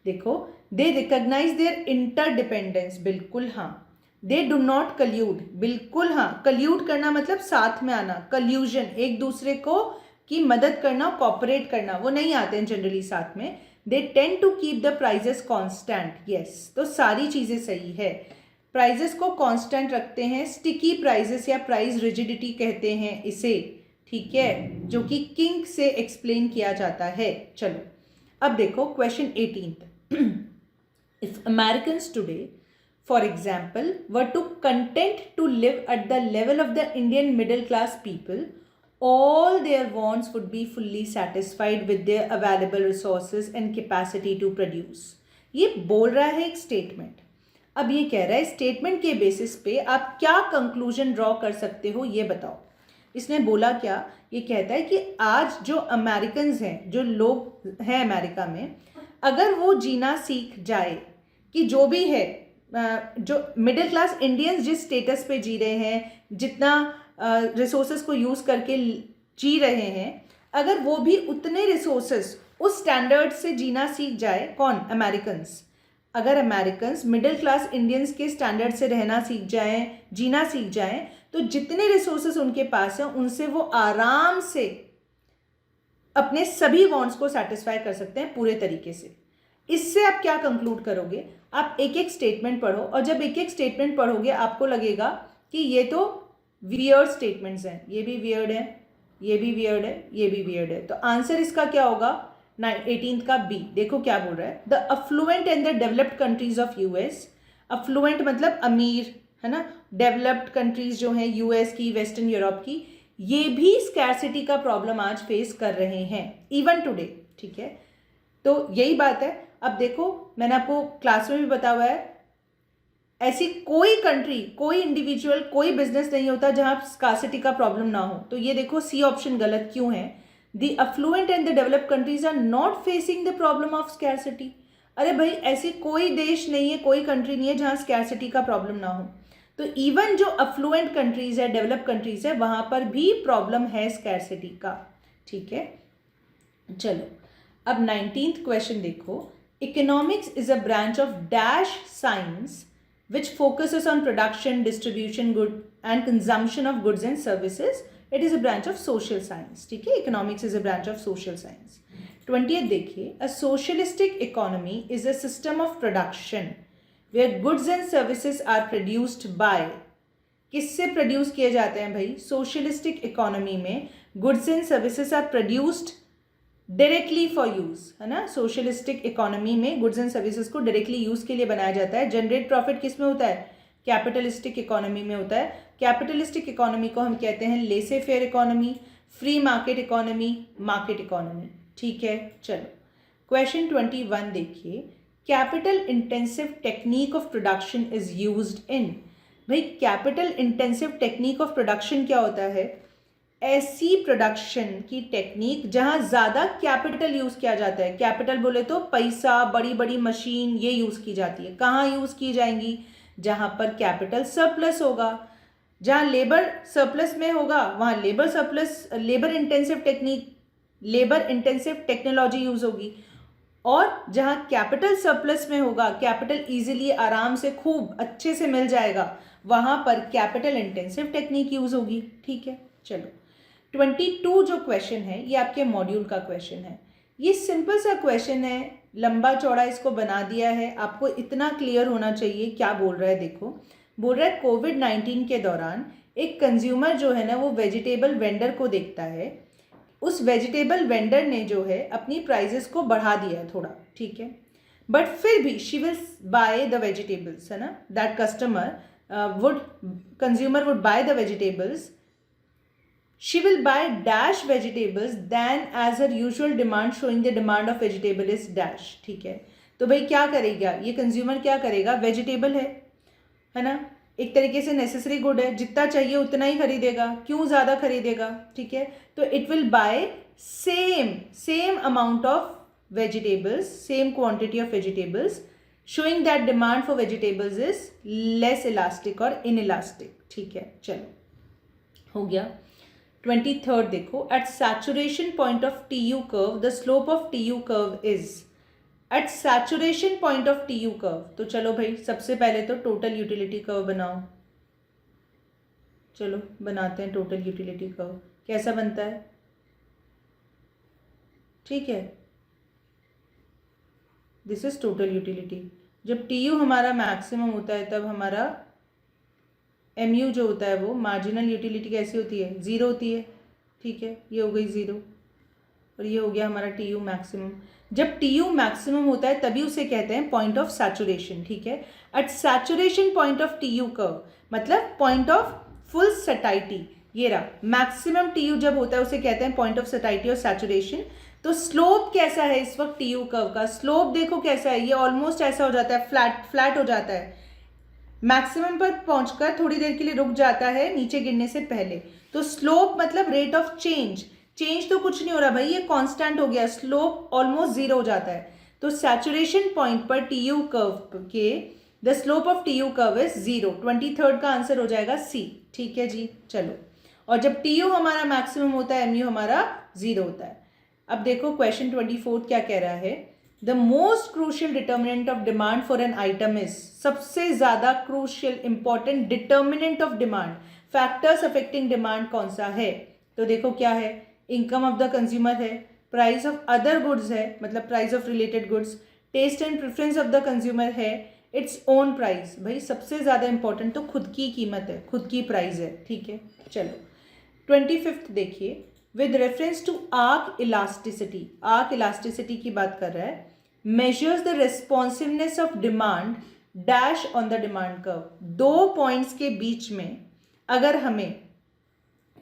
देखो, दे रिकॉग्नाइज देयर इंटरडिपेंडेंस, बिल्कुल हाँ। दे डू नॉट कल्यूड, बिल्कुल हाँ। कल्यूड करना मतलब साथ में आना, कल्यूजन, एक दूसरे को की मदद करना, कॉपरेट करना, वो नहीं आते हैं जनरली साथ में। They tend to keep the prices constant, yes, तो सारी चीज़ें सही है। प्राइजेस को कांस्टेंट रखते हैं, स्टिकी प्राइजेस या प्राइस रिजिडिटी कहते हैं इसे, ठीक है, जो कि किंग से एक्सप्लेन किया जाता है। चलो अब देखो question 18th, if Americans today for example, were to content to live at the level of the Indian middle class people, all their wants would be fully satisfied with their available resources and capacity to produce. ये बोल रहा है एक statement. अब ये कह रहा है स्टेटमेंट के बेसिस पे आप क्या कंक्लूजन ड्रॉ कर सकते हो ये बताओ. इसने बोला क्या, ये कहता है कि आज जो अमेरिकन्स हैं, जो लोग हैं अमेरिका में, अगर वो जीना सीख जाए कि जो भी है, जो मिडिल क्लास इंडियंस जिस स्टेटस पे जी रहे हैं, जितना रिसोर्सेज को यूज़ करके जी रहे हैं, अगर वो भी उतने रिसोर्सेज उस स्टैंडर्ड से जीना सीख जाए, कौन, अमेरिकन्स, अगर अमेरिकन्स मिडिल क्लास इंडियंस के स्टैंडर्ड से रहना सीख जाएं, जीना सीख जाएं, तो जितने रिसोर्सेज उनके पास हैं उनसे वो आराम से अपने सभी वांट्स को सेटिस्फाई कर सकते हैं पूरे तरीके से. इससे आप क्या कंक्लूड करोगे, आप एक एक स्टेटमेंट पढ़ो, और जब एक एक स्टेटमेंट पढ़ोगे आपको लगेगा कि ये तो वियर्ड स्टेटमेंट्स हैं, ये भी वियर्ड है, ये भी वियर्ड है, ये भी वियर्ड है. तो आंसर इसका क्या होगा, 18th का बी. देखो क्या बोल रहा है, the affluent and the developed countries of US. Affluent मतलब अमीर, है ना. डेवलप्ड कंट्रीज जो हैं यूएस की, वेस्टर्न यूरोप की, ये भी स्कैरसिटी का प्रॉब्लम आज फेस कर रहे हैं इवन टुडे. ठीक है, तो यही बात है. अब देखो मैंने आपको क्लास में भी बताया हुआ है, ऐसी कोई कंट्री, कोई इंडिविजुअल, कोई बिजनेस नहीं होता जहां स्कार्सिटी का प्रॉब्लम ना हो. तो ये देखो सी ऑप्शन गलत क्यों है. The affluent and the developed countries are not facing the problem of scarcity. अरे भाई ऐसी कोई देश नहीं है, कोई कंट्री नहीं है जहां स्कैरसिटी का प्रॉब्लम ना हो. तो इवन जो अफ्लुएंट कंट्रीज है, डेवलप कंट्रीज है, वहां पर भी प्रॉब्लम है स्कैरसिटी का. ठीक है, चलो अब 19th क्वेश्चन देखो. Economics is a branch of dash science which focuses on production, distribution, good and consumption of goods and services. It is a branch of social science. ठीक है, economics is a branch of social science. 20th देखिए, a socialistic economy is a system of production where goods and services are produced by. किससे produce किए जाते हैं भाई, socialistic economy में goods and services are produced directly for use, है ना. Socialistic economy में गुड्स एंड सर्विसेज को डायरेक्टली यूज के लिए बनाया जाता है. जनरेट प्रॉफिट किस में होता है, कैपिटलिस्टिक इकोनॉमी में होता है. कैपिटलिस्टिक इकोनॉमी को हम कहते हैं laissez faire economy, free market economy, market economy. ठीक है, चलो क्वेश्चन 21 देखिए. Capital intensive technique of production is used in. भाई capital intensive technique of production क्या होता है, ऐसी प्रोडक्शन की टेक्निक जहां ज़्यादा कैपिटल यूज़ किया जाता है. कैपिटल बोले तो पैसा, बड़ी बड़ी मशीन, ये यूज़ की जाती है. कहाँ यूज़ की जाएंगी, जहां पर कैपिटल सरप्लस होगा. जहां लेबर सरप्लस में होगा वहां labour surplus, labour intensive technique, labour intensive technology use होगी. और जहां कैपिटल सरप्लस में होगा, कैपिटल इजीली आराम से खूब अच्छे से मिल जाएगा, वहां पर कैपिटल इंटेंसिव टेक्निक यूज़ होगी. ठीक है, चलो 22 जो क्वेश्चन है ये आपके मॉड्यूल का क्वेश्चन है. ये सिंपल सा क्वेश्चन है, लंबा चौड़ा इसको बना दिया है. आपको इतना क्लियर होना चाहिए क्या बोल रहा है. देखो बोल रहा है कोविड-19 के दौरान एक कंज्यूमर जो है ना वो वेजिटेबल वेंडर को देखता है. उस वेजिटेबल वेंडर ने जो है अपनी प्राइजेस को बढ़ा दिया है थोड़ा. ठीक है, बट फिर भी she will by the vegetables, है ना. That customer consumer would by the vegetables. She will buy dash vegetables than as her usual demand, showing the demand of vegetable is dash. ठीक है, तो भाई क्या करेगा ये कंज्यूमर, क्या करेगा, वेजिटेबल है ना, एक तरीके से नेसेसरी गुड है, जितना चाहिए उतना ही खरीदेगा, क्यों ज़्यादा खरीदेगा. ठीक है, तो it will buy same amount of vegetables, same quantity of vegetables, showing that demand for vegetables is less elastic or inelastic. ठीक है, चलो हो गया. 23rd देखो. At saturation point of TU curve the slope of TU curve is. At saturation point of TU curve, तो चलो भाई सबसे पहले तो टोटल यूटिलिटी कर्व बनाओ. चलो बनाते हैं टोटल यूटिलिटी कर्व. कैसा बनता है, ठीक है, दिस इज टोटल यूटिलिटी. जब TU हमारा मैक्सिमम होता है तब हमारा MU जो होता है वो मार्जिनल यूटिलिटी कैसी होती है, ज़ीरो होती है. ठीक है, ये हो गई ज़ीरो. और ये हो गया हमारा टी यू मैक्सिमम। जब टी यू मैक्सिमम होता है तभी उसे कहते हैं पॉइंट ऑफ सैचुरेशन, ठीक है। At saturation point of T U curve, मतलब पॉइंट ऑफ फुल सटाइटी, ये रहा मैक्सिमम टी यू जब होता है उसे कहते हैं पॉइंट ऑफ सटाइटी और सैचुरेशन। तो स्लोप कैसा है इस वक्त टी यू कर्व का, स्लोप देखो कैसा है, ये ऑलमोस्ट ऐसा हो जाता है, फ्लैट हो जाता है, मैक्सिमम पर पहुंचकर थोड़ी देर के लिए रुक जाता है नीचे गिरने से पहले। तो स्लोप मतलब रेट ऑफ चेंज तो कुछ नहीं हो रहा भाई, ये कांस्टेंट हो गया, स्लोप ऑलमोस्ट जीरो हो जाता है। तो सैचुरेशन पॉइंट पर टी यू कर्व के the slope of T U curve is 0। 23rd का आंसर हो जाएगा सी, ठीक है जी। चलो, और जब टी यू हमारा मैक्सिमम होता है, एम यू हमारा 0 होता है। अब देखो क्वेश्चन 24 क्या कह रहा है, the most crucial determinant of demand for an item is, सबसे ज्यादा crucial important determinant of demand, factors affecting demand कौन सा है। तो देखो क्या है, इनकम ऑफ द कंज्यूमर है, प्राइस ऑफ अदर गुड्स है, मतलब price of related goods, taste and preference of the consumer है, इट्स ओन प्राइस, भाई सबसे ज्यादा इंपॉर्टेंट तो खुद की कीमत है, खुद की प्राइस है, ठीक है। चलो 25th देखिए, with reference to arc elasticity की बात कर रहा है, measures the responsiveness of demand dash on the demand curve. 2 points के बीच में अगर हमें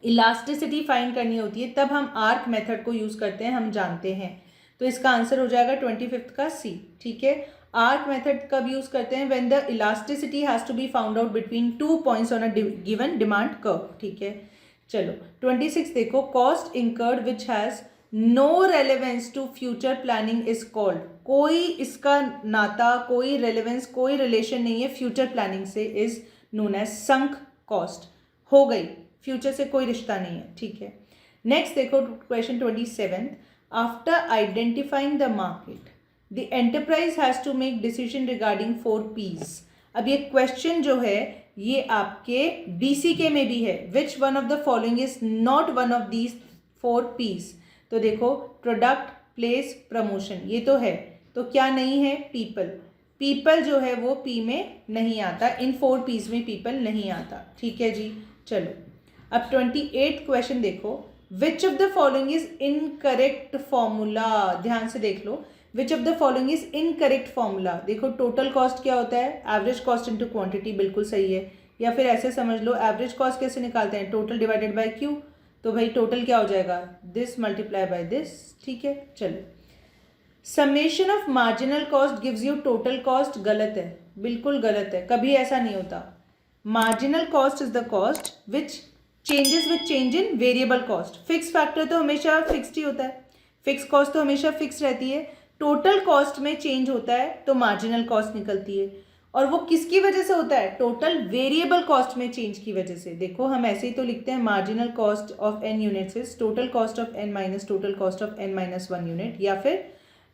इलास्टिसिटी फाइंड करनी होती है तब हम आर्क मेथड को यूज करते हैं, हम जानते हैं। तो इसका आंसर हो जाएगा 25th का सी, ठीक है। आर्क मेथड कब यूज करते हैं, when the elasticity has to be found out between 2 points on a given demand curve, ठीक है। चलो 26 देखो, cost incurred which has no relevance to future planning is called, कोई इसका नाता, कोई रेलेवेंस, कोई रिलेशन नहीं है फ्यूचर प्लानिंग से, is known as sunk cost, हो गई, फ्यूचर से कोई रिश्ता नहीं है, ठीक है। नेक्स्ट देखो question 27, after identifying the market the enterprise has to make decision regarding 4 P's। अब ये क्वेश्चन जो है ये आपके DCK में भी है, which one of the following is not one of these 4 P's। तो देखो प्रोडक्ट, प्लेस, प्रमोशन, ये तो है, तो क्या नहीं है, पीपल जो है वो P में नहीं आता, इन 4 P's में पीपल नहीं आता, ठीक है जी। चलो अब 28th क्वेश्चन देखो, which of the following is incorrect formula, ध्यान से देख लो, which of the following is incorrect formula. देखो टोटल कॉस्ट क्या होता है, एवरेज कॉस्ट इनटू क्वांटिटी, बिल्कुल सही है। या फिर ऐसे समझ लो, एवरेज कॉस्ट कैसे निकालते हैं, टोटल डिवाइडेड बाय क्यू, तो भाई टोटल क्या हो जाएगा, दिस मल्टीप्लाई बाय दिस, ठीक है। चलो, summation of marginal cost gives you total cost, गलत है, बिल्कुल गलत है, कभी ऐसा नहीं होता। Marginal cost is the cost which changes with change in variable cost. Fix factor तो हमेशा फिक्स्ड ही होता है, फिक्स कॉस्ट तो हमेशा फिक्स रहती है, टोटल कॉस्ट में चेंज होता है तो मार्जिनल कॉस्ट निकलती है, और वो किसकी वजह से होता है, टोटल वेरिएबल कॉस्ट में चेंज की वजह से। देखो हम ऐसे ही तो लिखते हैं, marginal cost of n units is total cost of n minus total cost of n minus 1 unit, या फिर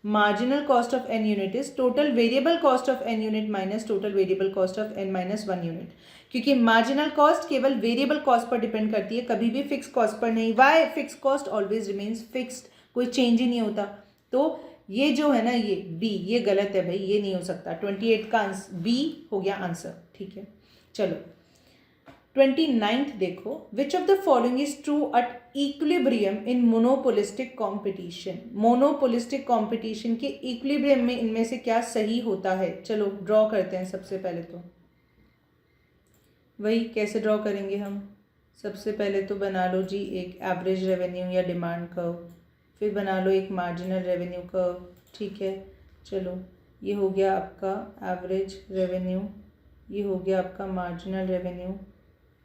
marginal cost of n unit is total variable cost of n unit minus total variable cost of n minus 1 unit. क्योंकि marginal cost केवल variable cost पर depend करती है, कभी भी fix cost पर नहीं। Why fix cost always remains fixed, कोई चेंज ही नहीं होता। तो ये जो है ना, ये बी, ये गलत है भाई, ये नहीं हो सकता। 28 का आंसर बी हो गया आंसर, ठीक है। चलो 29th देखो, which of the following is true at equilibrium in monopolistic competition. Monopolistic competition के इक्विलिब्रियम में इनमें से क्या सही होता है। चलो ड्रॉ करते हैं। सबसे पहले तो वही कैसे ड्रॉ करेंगे हम, सबसे पहले तो बना लो जी एक एवरेज रेवेन्यू या डिमांड कर्व, फिर बना लो एक मार्जिनल रेवेन्यू कर्व, ठीक है। चलो ये हो गया आपका एवरेज रेवेन्यू, ये हो गया आपका मार्जिनल रेवेन्यू,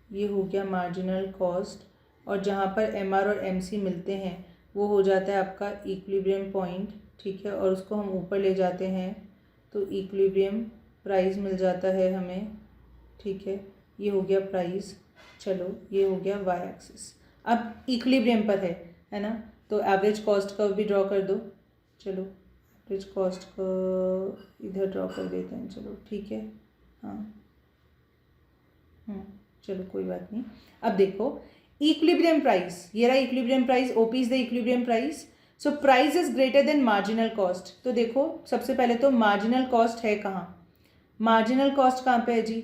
ये हो गया मार्जिनल कॉस्ट, और जहाँ पर MR और MC मिलते हैं वो हो जाता है आपका इक्विलिब्रियम पॉइंट, ठीक है। और उसको हम ऊपर ले जाते हैं तो इक्विलिब्रियम प्राइस मिल जाता है हमें, ठीक है। ये हो गया प्राइस। चलो ये हो गया y एक्सिस, अब इक्विलिब्रियम पर है ना, तो एवरेज कॉस्ट कर्व भी ड्रॉ कर दो। चलो एवरेज कॉस्ट कर्व इधर ड्रॉ कर देते हैं, चलो ठीक है, हाँ चलो कोई बात नहीं। अब देखो इक्विलिब्रियम प्राइस, ये रहा equilibrium price, OP is the equilibrium price, so price is greater than marginal cost. तो देखो सबसे पहले तो मार्जिनल कॉस्ट है कहाँ, मार्जिनल कॉस्ट कहाँ पे है जी,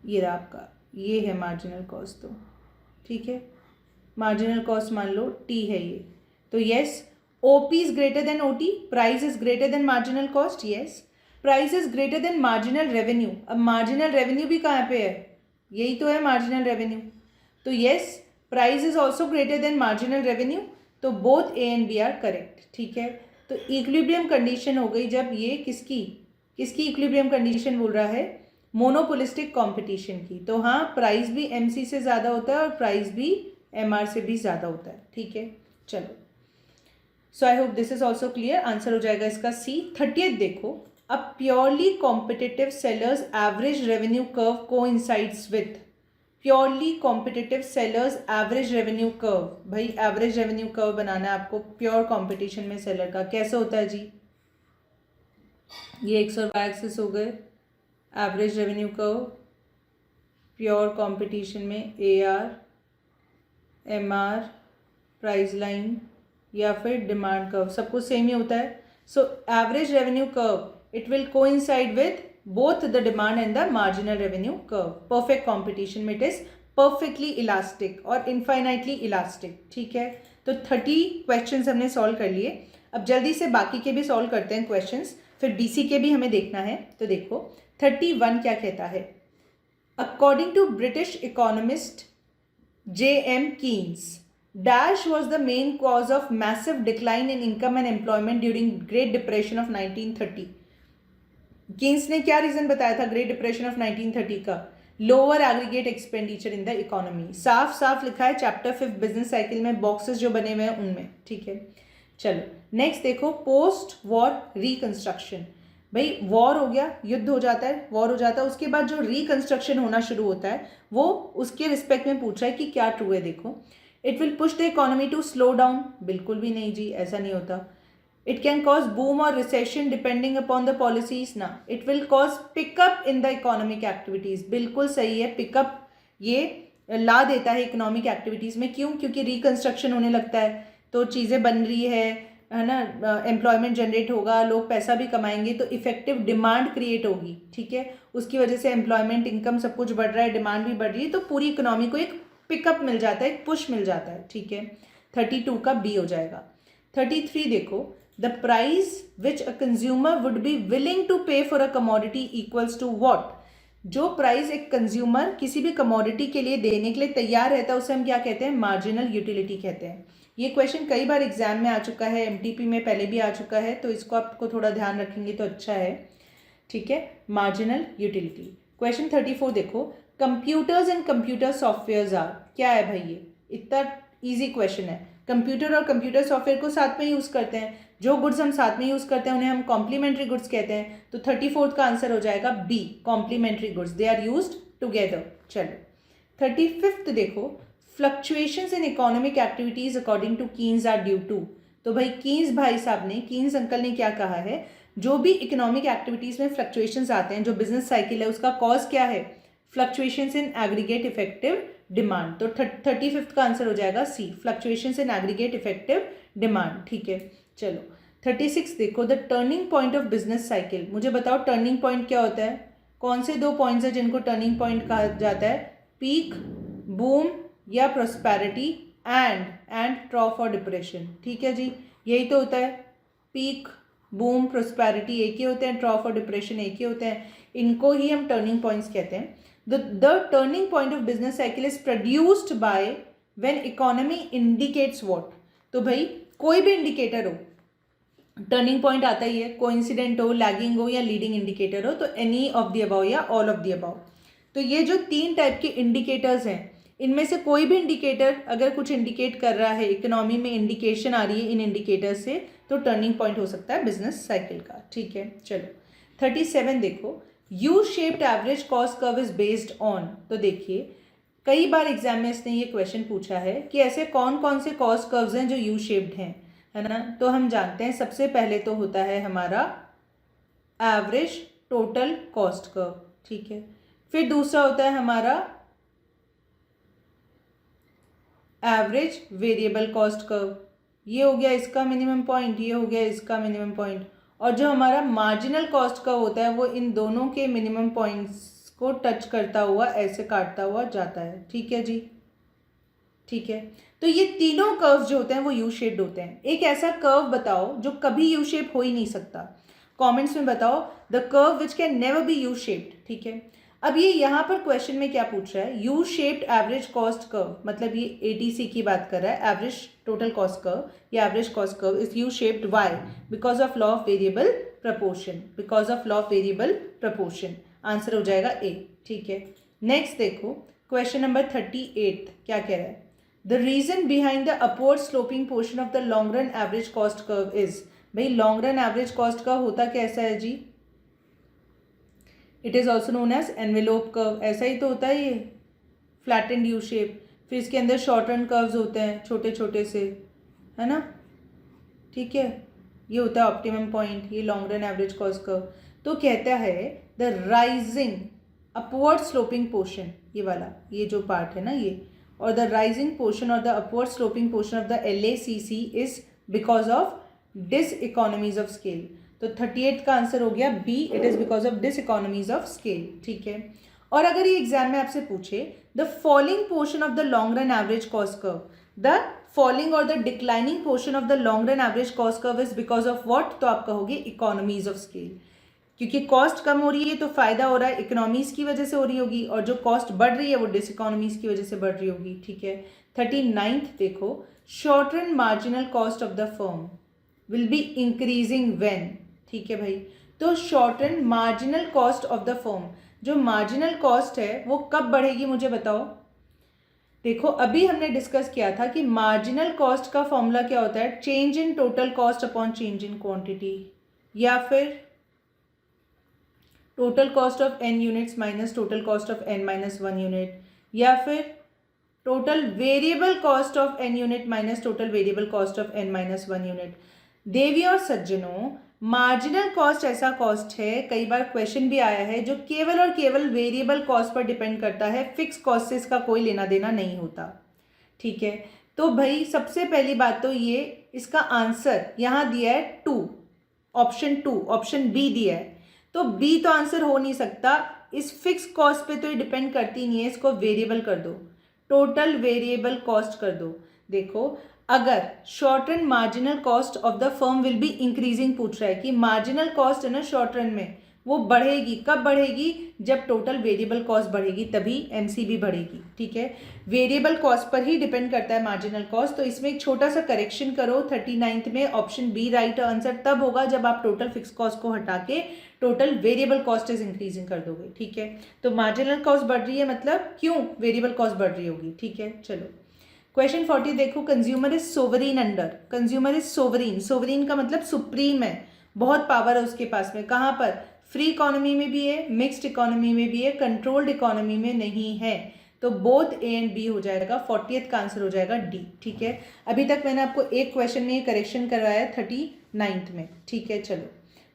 ये रहा आपका, ये है मार्जिनल कॉस्ट, तो ठीक है। मार्जिनल कॉस्ट मान लो टी है ये, तो yes OP is greater than OT, price is greater than marginal cost, yes price is greater than marginal revenue. अब मार्जिनल रेवेन्यू भी कहाँ पे है, यही तो है मार्जिनल रेवेन्यू, तो yes price is also greater than marginal revenue, तो both A and B are correct, ठीक है। तो इक्विलिब्रियम कंडीशन हो गई जब ये किसकी इक्विलिब्रियम कंडीशन बोल रहा है, मोनोपोलिस्टिक कंपटीशन की, तो हाँ प्राइस भी एमसी से ज़्यादा होता है और प्राइस भी एमआर से भी ज़्यादा होता है, ठीक है। चलो so I hope this is also clear, answer हो जाएगा इसका सी। 30th देखो, a purely competitive sellers average revenue curve coincides with, purely competitive sellers average revenue curve, भाई एवरेज रेवेन्यू कर्व बनाना है आपको प्योर कंपटीशन में सेलर का, कैसे होता है जी, ये एक्स और वाई एक्सिस हो गए, average revenue curve pure competition में A R M R price line या फिर डिमांड कर्व, सब कुछ सेम ही होता है। So average revenue curve it will coincide with both the demand and the marginal revenue curve. Perfect competition में it is perfectly elastic और infinitely elastic, ठीक है। तो 30 क्वेश्चंस हमने सॉल्व कर लिए, अब जल्दी से बाकी के भी सॉल्व करते हैं क्वेश्चंस, फिर बीसी के भी हमें देखना है। तो देखो 31 क्या कहता है, according to British economist J.M. Keynes, Dash was the main cause of massive decline in income and employment during Great Depression of 1930. Keynes ने क्या रीजन बताया था ग्रेट डिप्रेशन ऑफ 1930 का, lower aggregate expenditure in the economy, साफ साफ लिखा है chapter 5 business cycle में, बॉक्सेस जो बने हुए हैं उनमें, ठीक है। चलो नेक्स्ट देखो, पोस्ट वॉर रिकंस्ट्रक्शन, भाई वॉर हो गया, युद्ध हो जाता है, वॉर हो जाता है, उसके बाद जो रिकंस्ट्रक्शन होना शुरू होता है वो उसके रिस्पेक्ट में पूछ रहा है कि क्या ट्रू है। देखो it will push the economy to slow down, बिल्कुल भी नहीं जी, ऐसा नहीं होता। It can cause boom or recession depending upon the policies ना, it will cause pickup in the economic activities, बिल्कुल सही है, पिकअप ये ला देता है इकोनॉमिक एक्टिविटीज़ में, क्यों, क्योंकि रिकंस्ट्रक्शन होने लगता है तो चीज़ें बन रही है ना, एम्प्लॉयमेंट जनरेट होगा, लोग पैसा भी कमाएंगे, तो इफेक्टिव डिमांड क्रिएट होगी, ठीक है, उसकी वजह से एम्प्लॉयमेंट इनकम सब कुछ बढ़ रहा है, डिमांड भी बढ़ रही है, तो पूरी इकोनॉमी को एक पिकअप मिल जाता है, एक पुश मिल जाता है, ठीक है। 32 का बी हो जाएगा। 33 देखो, the price which a consumer would be willing to pay for a commodity equals to what, जो प्राइस एक कंज्यूमर किसी भी कमोडिटी के लिए देने के लिए तैयार रहता है उसे हम क्या कहते हैं, मार्जिनल यूटिलिटी कहते हैं। ये क्वेश्चन कई बार एग्जाम में आ चुका है, एमटीपी में पहले भी आ चुका है, तो इसको आपको थोड़ा ध्यान रखेंगे तो अच्छा है, ठीक है, मार्जिनल यूटिलिटी। क्वेश्चन 34 देखो, computers and computer software are, क्या है भाई ये, इतना ईजी क्वेश्चन है, कंप्यूटर और कंप्यूटर सॉफ्टवेयर को साथ में यूज़ करते हैं, जो गुड्स हम साथ में यूज़ करते हैं उन्हें हम कॉम्प्लीमेंट्री गुड्स कहते हैं, तो 34th का आंसर हो जाएगा B, complementary goods, they are used together. चलो 35th देखो, fluctuations in economic activities according to Keynes are due to, तो भाई कीन्स भाई साहब ने, कीन्स अंकल ने क्या कहा है, जो भी इकोनॉमिक एक्टिविटीज़ में फ्लक्चुएशंस आते हैं, जो बिजनेस साइकिल है उसका कॉज क्या है, fluctuations in aggregate effective demand, तो 35th का आंसर हो जाएगा C, fluctuations in aggregate effective demand, ठीक है। चलो 36 देखो, the turning point of business cycle, मुझे बताओ टर्निंग पॉइंट क्या होता है, कौन से दो पॉइंट्स हैं जिनको टर्निंग पॉइंट कहा जाता है, पीक, बूम या प्रोस्पेरिटी, एंड ट्रॉफ और डिप्रेशन, ठीक है जी, यही तो होता है, पीक, बूम, प्रोस्पेरिटी एक ही होते हैं, ट्रॉफ और डिप्रेशन एक ही होते हैं, इनको ही हम टर्निंग पॉइंट्स कहते हैं। The turning point of business cycle is produced by when economy indicates what, तो भाई कोई भी इंडिकेटर हो टर्निंग पॉइंट आता ही है, कोइंसिडेंट हो, लैगिंग हो या लीडिंग इंडिकेटर हो, तो एनी ऑफ द अबाव या ऑल ऑफ द अबाव। तो ये जो 3 टाइप के इंडिकेटर्स हैं, इनमें से कोई भी इंडिकेटर अगर कुछ इंडिकेट कर रहा है, इकोनॉमी में इंडिकेशन आ रही है इन इंडिकेटर से, तो टर्निंग पॉइंट हो सकता है बिजनेस साइकिल का, ठीक है। चलो 37 देखो, you shaped average cost curve is based on, तो देखिए कई बार एग्जाम में इसने ये क्वेश्चन पूछा है कि ऐसे कौन कौन से कॉस्ट कर्व्स हैं जो यू शेप्ड हैं, है ना, तो हम जानते हैं सबसे पहले तो होता है हमारा एवरेज टोटल कॉस्ट कर्व, ठीक है, फिर दूसरा होता है हमारा एवरेज वेरिएबल कॉस्ट कर्व, ये हो गया इसका मिनिमम पॉइंट, ये हो गया इसका मिनिमम पॉइंट, और जो हमारा मार्जिनल कॉस्ट कर्व होता है वो इन दोनों के मिनिमम पॉइंट्स को टच करता हुआ ऐसे काटता हुआ जाता है, ठीक है जी, ठीक है। तो ये तीनों कर्व जो होते हैं वो यू शेप्ड होते हैं। एक ऐसा कर्व बताओ जो कभी यू शेप हो ही नहीं सकता, कमेंट्स में बताओ the curve which can never be U shaped. ठीक है, अब ये यहाँ पर क्वेश्चन में क्या पूछ रहा है, U shaped average cost curve, मतलब ये एटीसी की बात कर रहा है, एवरेज टोटल कॉस्ट कर्व या average cost curve is U shaped, why, because of law of variable proportion, because of law of variable proportion, answer हो जाएगा ए। ठीक है, नेक्स्ट देखो क्वेश्चन नंबर 38 क्या कह रहा है, the reason behind the upward sloping portion of the long run average cost curve is. भाई long run average cost curve होता कैसा है जी, it is also known as envelope curve, ऐसा ही तो होता है ये, फ्लैटेंड यू शेप, फिर इसके अंदर शॉर्ट रन कर्व्स होते हैं छोटे छोटे से, है ना। ठीक है, ये होता है ऑप्टिमम पॉइंट, ये long run average cost curve. तो कहता है the rising upward sloping portion, ये वाला, ये जो पार्ट है ना ये, और द राइजिंग पोर्शन और the upward sloping portion of the LACC is because of diseconomies of scale. तो 38 का आंसर हो गया B, it is because of diseconomies of scale. ठीक है, और अगर ये एग्जाम में आपसे पूछे the falling portion of the long run average cost curve, the falling और the declining portion of the long run average cost curve is because of what, तो आप कहोगे इकोनॉमीज ऑफ स्केल, क्योंकि कॉस्ट कम हो रही है तो फायदा हो रहा है, इकोनॉमीज की वजह से हो रही होगी, और जो कॉस्ट बढ़ रही है वो डिस इकोनॉमीज की वजह से बढ़ रही होगी। ठीक है, 39th देखो, short run marginal cost of the firm will be increasing when. ठीक है भाई, तो short run marginal cost of the firm, जो मार्जिनल कॉस्ट है वो कब बढ़ेगी मुझे बताओ। देखो अभी हमने डिस्कस किया था कि मार्जिनल कॉस्ट का फॉर्मूला क्या होता है, change in total cost upon change in quantity, या फिर total cost of n units minus total cost of n minus 1 unit, या फिर total variable cost of n unit minus total variable cost of n minus 1 unit. देवी और सज्जनों, marginal cost ऐसा cost है, कई बार क्वेश्चन भी आया है, जो केवल और केवल वेरिएबल कॉस्ट पर डिपेंड करता है, फिक्स कॉस्ट से इसका कोई लेना देना नहीं होता। ठीक है, तो भाई सबसे पहली बात तो ये, इसका आंसर यहाँ दिया है 2, ऑप्शन 2, ऑप्शन बी दिया है, तो बी तो आंसर हो नहीं सकता, इस फिक्स कॉस्ट पे तो ये डिपेंड करती नहीं है, इसको वेरिएबल कर दो, टोटल वेरिएबल कॉस्ट कर दो। देखो अगर short run marginal cost of the firm will be increasing पूछ रहा है कि मार्जिनल कॉस्ट है ना शॉर्ट रन में, वो बढ़ेगी, कब बढ़ेगी, जब टोटल वेरिएबल कॉस्ट बढ़ेगी तभी एमसीबी बढ़ेगी। ठीक है, वेरिएबल कॉस्ट पर ही डिपेंड करता है मार्जिनल कॉस्ट। तो इसमें एक छोटा सा करेक्शन करो, 39th में ऑप्शन बी राइट आंसर तब होगा जब आप टोटल फिक्स कॉस्ट को हटा के total variable cost is increasing कर दोगे। ठीक है, तो मार्जिनल कॉस्ट बढ़ रही है मतलब क्यों, वेरिएबल कॉस्ट बढ़ रही होगी। ठीक है, चलो क्वेश्चन 40 देखो, consumer is sovereign under, consumer is sovereign, sovereign का मतलब सुप्रीम है, बहुत पावर है उसके पास में, कहाँ पर, फ्री इकोनॉमी में भी है, मिक्स्ड इकोनॉमी में भी है, कंट्रोल्ड इकोनॉमी में नहीं है, तो बोथ ए एंड बी हो जाएगा, 40th का आंसर हो जाएगा डी। ठीक है, अभी तक मैंने आपको एक क्वेश्चन में करेक्शन करवाया है 39th में। ठीक है, चलो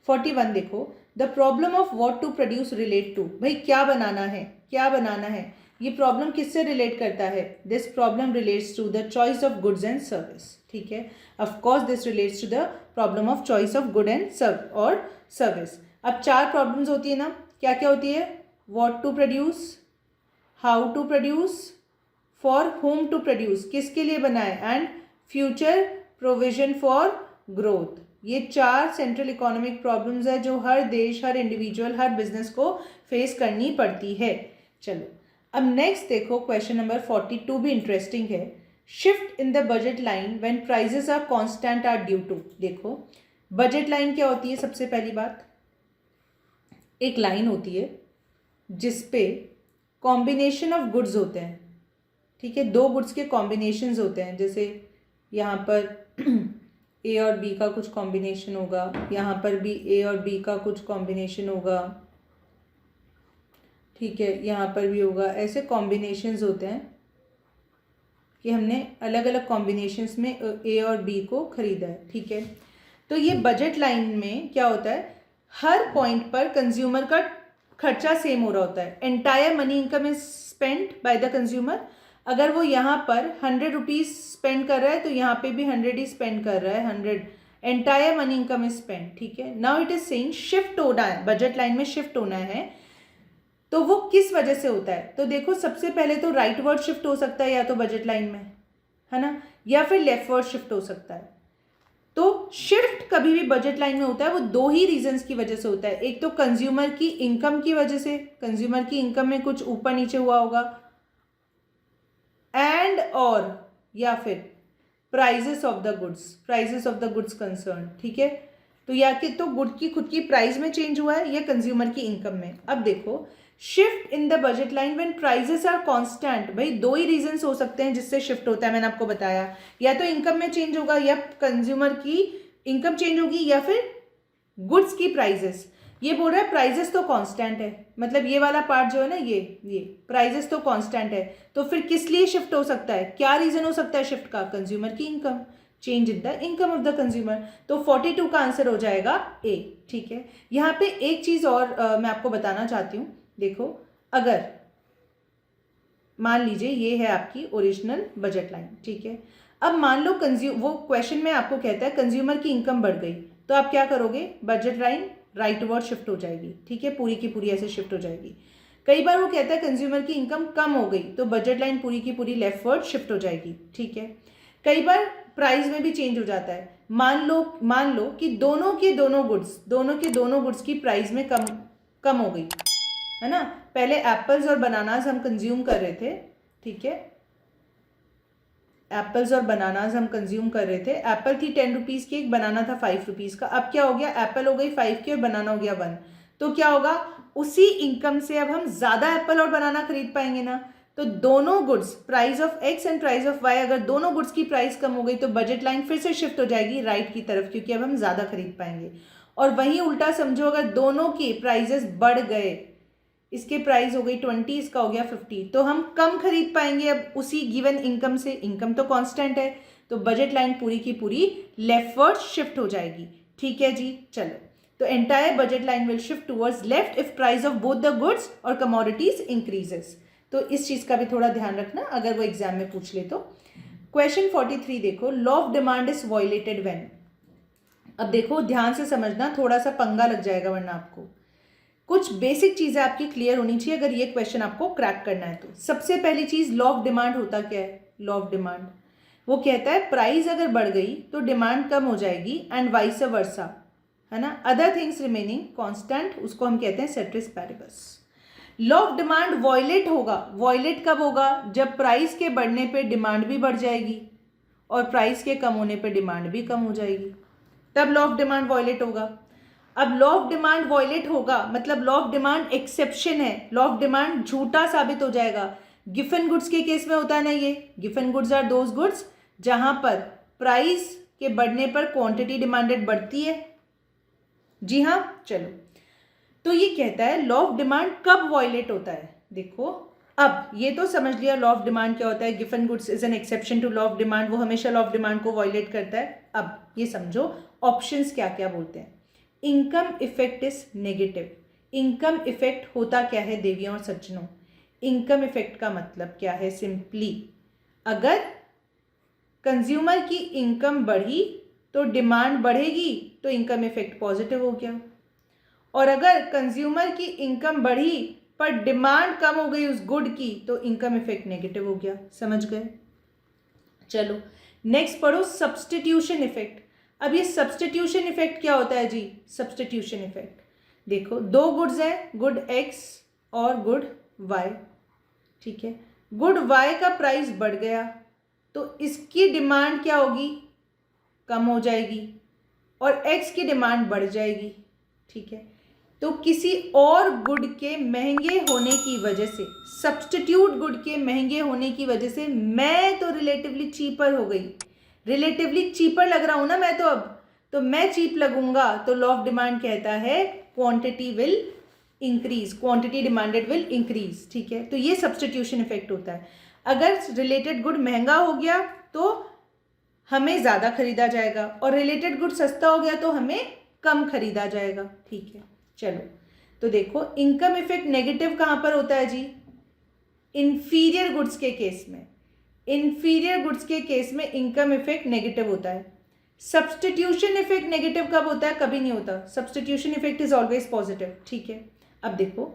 41 देखो, the problem of what to produce relate to, भाई क्या बनाना है, क्या बनाना है, ये प्रॉब्लम किससे रिलेट करता है, this problem relates to the choice of goods and service. ठीक है, of course this relates to the problem of choice of good and service. अब 4 प्रॉब्लम्स होती है ना, क्या क्या होती है, what to produce, how to produce, for whom to produce, किसके लिए बनाए, and future provision for growth. ये 4 सेंट्रल इकोनॉमिक प्रॉब्लम्स है जो हर देश, हर इंडिविजुअल, हर बिजनेस को फेस करनी पड़ती है। चलो अब नेक्स्ट देखो, क्वेश्चन नंबर 42 भी इंटरेस्टिंग है, shift in the budget line when prices are constant are due to. देखो बजट लाइन क्या होती है, सबसे पहली बात, एक लाइन होती है जिसपे कॉम्बिनेशन ऑफ गुड्स होते हैं। ठीक है, 2 गुड्स के कॉम्बिनेशंस होते हैं, जैसे यहाँ पर ए और बी का कुछ कॉम्बिनेशन होगा, यहाँ पर भी ए और बी का कुछ कॉम्बिनेशन होगा, ठीक है, यहाँ पर भी होगा, ऐसे कॉम्बिनेशंस होते हैं कि हमने अलग अलग कॉम्बिनेशंस में ए और बी को खरीदा है। ठीक है, तो ये बजट लाइन में क्या होता है, हर पॉइंट पर कंज्यूमर का खर्चा सेम हो रहा होता है, entire money income is spend by the consumer. अगर वो यहाँ पर 100 रुपीज़ स्पेंड कर रहा है तो यहाँ पे भी 100 ही स्पेंड कर रहा है, 100 entire money income is spend. ठीक है, now it is saying shift होना है, बजट लाइन में शिफ्ट होना है, तो वो किस वजह से होता है, तो देखो सबसे पहले तो राइट वर्ड शिफ्ट हो सकता है या तो बजट लाइन में, है ना, या फिर लेफ्टवर्ड शिफ्ट हो सकता है। तो शिफ्ट कभी भी बजट लाइन में होता है वो दो ही रीजंस की वजह से होता है। एक तो कंज्यूमर की इनकम की वजह से, कंज्यूमर की इनकम में कुछ ऊपर नीचे हुआ होगा, एंड और या फिर prices of the goods concern, ठीक है। तो या कि तो गुड की खुद की प्राइस में चेंज हुआ है या कंज्यूमर की इनकम में। अब देखो, shift in the budget line when prices are constant, भाई दो ही रीजंस हो सकते हैं जिससे शिफ्ट होता है, मैंने आपको बताया, या तो इनकम में चेंज होगा या कंज्यूमर की इनकम चेंज होगी या फिर गुड्स की प्राइजेस। ये बोल रहा है प्राइजेस तो कांस्टेंट है, मतलब ये वाला पार्ट जो है ना, ये प्राइजेस तो कांस्टेंट है, तो फिर किस लिए शिफ्ट हो सकता है, क्या रीजन हो सकता है शिफ्ट का, कंज्यूमर की income, change in the income of the consumer. तो 42 का आंसर हो जाएगा ए, ठीक है। यहाँ पे एक चीज और मैं आपको बताना चाहती हूँ। देखो, अगर मान लीजिए ये है आपकी ओरिजिनल बजट लाइन, ठीक है। अब मान लो वो क्वेश्चन में आपको कहता है कंज्यूमर की इनकम बढ़ गई, तो आप क्या करोगे, बजट लाइन राइटवर्ड शिफ्ट हो जाएगी, ठीक है, पूरी की पूरी ऐसे शिफ्ट हो जाएगी। कई बार वो कहता है कंज्यूमर की इनकम कम हो गई, तो बजट लाइन पूरी की पूरी लेफ्टवर्ड शिफ्ट हो जाएगी, ठीक है। कई बार प्राइस में भी चेंज हो जाता है। मान लो कि दोनों के दोनों गुड्स की प्राइस में कम हो गई, है ना। पहले एप्पल्स और बनानास हम कंज्यूम कर रहे थे, ठीक है, एप्पल्स और बनानास हम कंज्यूम कर रहे थे। एप्पल थी 10 रुपीज़ की, एक बनाना था 5 रुपीज़ का। अब क्या हो गया, एप्पल हो गई 5 की और बनाना हो गया 1। तो क्या होगा, उसी इनकम से अब हम ज़्यादा एप्पल और बनाना खरीद पाएंगे ना। तो दोनों goods, price of X and price of Y, अगर दोनों गुड्स की प्राइस कम हो गई तो बजट लाइन फिर से शिफ्ट हो जाएगी राइट की तरफ, क्योंकि अब हम ज़्यादा खरीद पाएंगे। और वहीं उल्टा समझो, अगर दोनों के प्राइजेस बढ़ गए, इसके प्राइस हो गई 20, इसका हो गया 50, तो हम कम खरीद पाएंगे अब उसी गिवन इनकम से। इनकम तो कांस्टेंट है, तो बजट लाइन पूरी की पूरी लेफ्टवर्ड शिफ्ट हो जाएगी, ठीक है जी। चलो, तो entire budget line will shift towards left if price of both the goods और कमोडिटीज इंक्रीजेस। तो इस चीज का भी थोड़ा ध्यान रखना अगर वो एग्जाम में पूछ ले तो। क्वेश्चन 43 देखो, law of demand is violated when. अब देखो ध्यान से समझना, थोड़ा सा पंगा लग जाएगा वरना आपको। कुछ बेसिक चीज़ें आपकी क्लियर होनी चाहिए अगर ये क्वेश्चन आपको क्रैक करना है तो। सबसे पहली चीज़, लॉ ऑफ डिमांड होता क्या है। लॉ ऑफ डिमांड वो कहता है प्राइस अगर बढ़ गई तो डिमांड कम हो जाएगी एंड वाइस वर्सा, है ना। अदर थिंग्स रिमेनिंग कांस्टेंट, उसको हम कहते हैं ceteris paribus. Law of demand violate होगा, वॉयलेट कब होगा, जब प्राइस के बढ़ने पे डिमांड भी बढ़ जाएगी और प्राइस के कम होने पे डिमांड भी कम हो जाएगी, तब लॉ ऑफ डिमांड वॉयलेट होगा। अब लॉ ऑफ डिमांड वॉयलेट होगा मतलब लॉ ऑफ डिमांड एक्सेप्शन है, लॉ ऑफ डिमांड झूठा साबित हो जाएगा। गिफन गुड्स के केस में होता है ना, ये Giffen goods are those goods जहां पर प्राइस के बढ़ने पर क्वांटिटी डिमांडेड बढ़ती है। जी हाँ, चलो, तो ये कहता है लॉ ऑफ डिमांड कब वॉयलेट होता है। देखो, अब ये तो समझ लिया लॉ ऑफ डिमांड क्या होता है, Giffen goods is an exception to law of demand, वो हमेशा लॉ ऑफ डिमांड को वॉयलेट करता है। अब ये समझो ऑप्शंस क्या क्या बोलते हैं। Income effect is negative. Income effect होता क्या है देवियों और सज्जनों, इनकम इफेक्ट का मतलब क्या है, सिंपली अगर कंज्यूमर की इनकम बढ़ी तो डिमांड बढ़ेगी तो इनकम इफेक्ट पॉजिटिव हो गया, और अगर कंज्यूमर की इनकम बढ़ी पर डिमांड कम हो गई उस गुड की तो इनकम इफेक्ट नेगेटिव हो गया। समझ गए। चलो नेक्स्ट पढ़ो, सब्स्टिट्यूशन इफेक्ट। अब ये सब्स्टिट्यूशन इफेक्ट क्या होता है जी। सब्स्टिट्यूशन इफेक्ट देखो, दो गुड्स हैं, गुड एक्स और गुड वाई, ठीक है। गुड वाई का प्राइस बढ़ गया तो इसकी डिमांड क्या होगी, कम हो जाएगी, और एक्स की डिमांड बढ़ जाएगी, ठीक है। तो किसी और गुड के महंगे होने की वजह से, सब्स्टिट्यूट गुड के महंगे होने की वजह से मैं तो रिलेटिवली चीपर हो गई, रिलेटिवली चीपर लग रहा हूं ना मैं, तो मैं चीप लगूंगा, तो लॉ ऑफ डिमांड कहता है quantity will increase, quantity demanded will increase, ठीक है। तो ये सब्स्टिट्यूशन इफेक्ट होता है। अगर रिलेटेड गुड महंगा हो गया तो हमें ज़्यादा खरीदा जाएगा, और रिलेटेड गुड सस्ता हो गया तो हमें कम खरीदा जाएगा, ठीक है। चलो, तो देखो इनकम इफेक्ट नेगेटिव कहाँ पर होता है जी, इंफीरियर गुड्स के केस में। इंफीरियर गुड्स के केस में इनकम इफेक्ट नेगेटिव होता है। सब्स्टिट्यूशन इफेक्ट नेगेटिव कब होता है, कभी नहीं होता। Substitution effect is always positive, ठीक है। अब देखो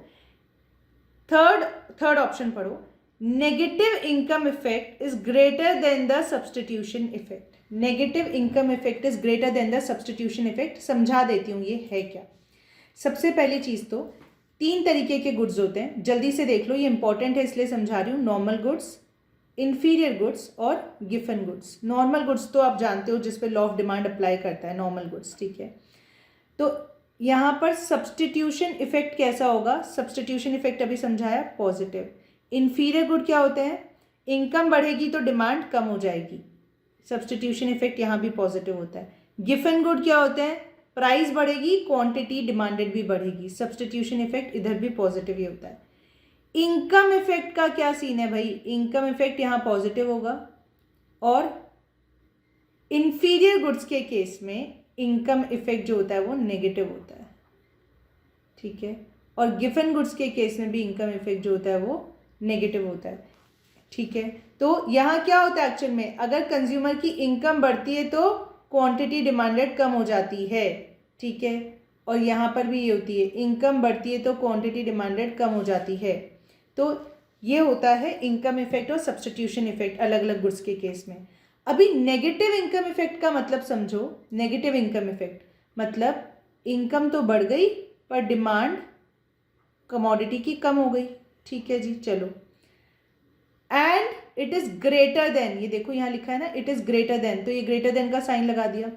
थर्ड ऑप्शन पढ़ो, negative income effect is greater then the substitution effect. Negative income effect is greater then the substitution effect. समझा देती हूँ ये है क्या। सबसे पहली चीज़ तो 3 तरीके के गुड्स होते हैं, जल्दी से देख लो, ये इंपॉर्टेंट है इसलिए समझा रही हूँ। नॉर्मल गुड्स, इन्फीरियर गुड्स और गिफन गुड्स। नॉर्मल गुड्स तो आप जानते हो जिस पे लॉ ऑफ डिमांड अप्लाई करता है, नॉर्मल गुड्स, ठीक है। तो यहाँ पर सब्सटीट्यूशन इफेक्ट कैसा होगा? सब्सटीट्यूशन इफेक्ट अभी समझाया, पॉजिटिव। इन्फीरियर गुड क्या होते हैं? इनकम बढ़ेगी तो डिमांड कम हो जाएगी, सब्सटीट्यूशन इफेक्ट यहाँ भी पॉजिटिव होता है। गिफन गुड क्या होते हैं? प्राइस बढ़ेगी, क्वांटिटी डिमांडेड भी बढ़ेगी, सब्सटीट्यूशन इफेक्ट इधर भी पॉजिटिव ही होता है। इनकम इफेक्ट का क्या सीन है भाई? इनकम इफेक्ट यहाँ पॉजिटिव होगा और इन्फीरियर गुड्स के केस में इनकम इफेक्ट जो होता है वो नेगेटिव होता है, ठीक है। और गिफन गुड्स के केस में भी इनकम इफेक्ट जो होता है वो नेगेटिव होता है, ठीक है। तो यहाँ क्या होता है एक्चुअल में? अगर कंज्यूमर की इनकम बढ़ती है तो क्वांटिटी डिमांडेड कम हो जाती है, ठीक है। और यहाँ पर भी ये होती है, इनकम बढ़ती है तो क्वांटिटी डिमांडेड कम हो जाती है। तो ये होता है इनकम इफेक्ट और सब्सटीट्यूशन इफेक्ट अलग अलग गुड्स के केस में। अभी नेगेटिव इनकम इफेक्ट का मतलब समझो। नेगेटिव इनकम इफेक्ट मतलब इनकम तो बढ़ गई पर डिमांड कमोडिटी की कम हो गई, ठीक है जी। चलो, and it is greater then, ये देखो यहाँ लिखा है ना, इट इज ग्रेटर देन, तो ये ग्रेटर देन का साइन लगा दिया।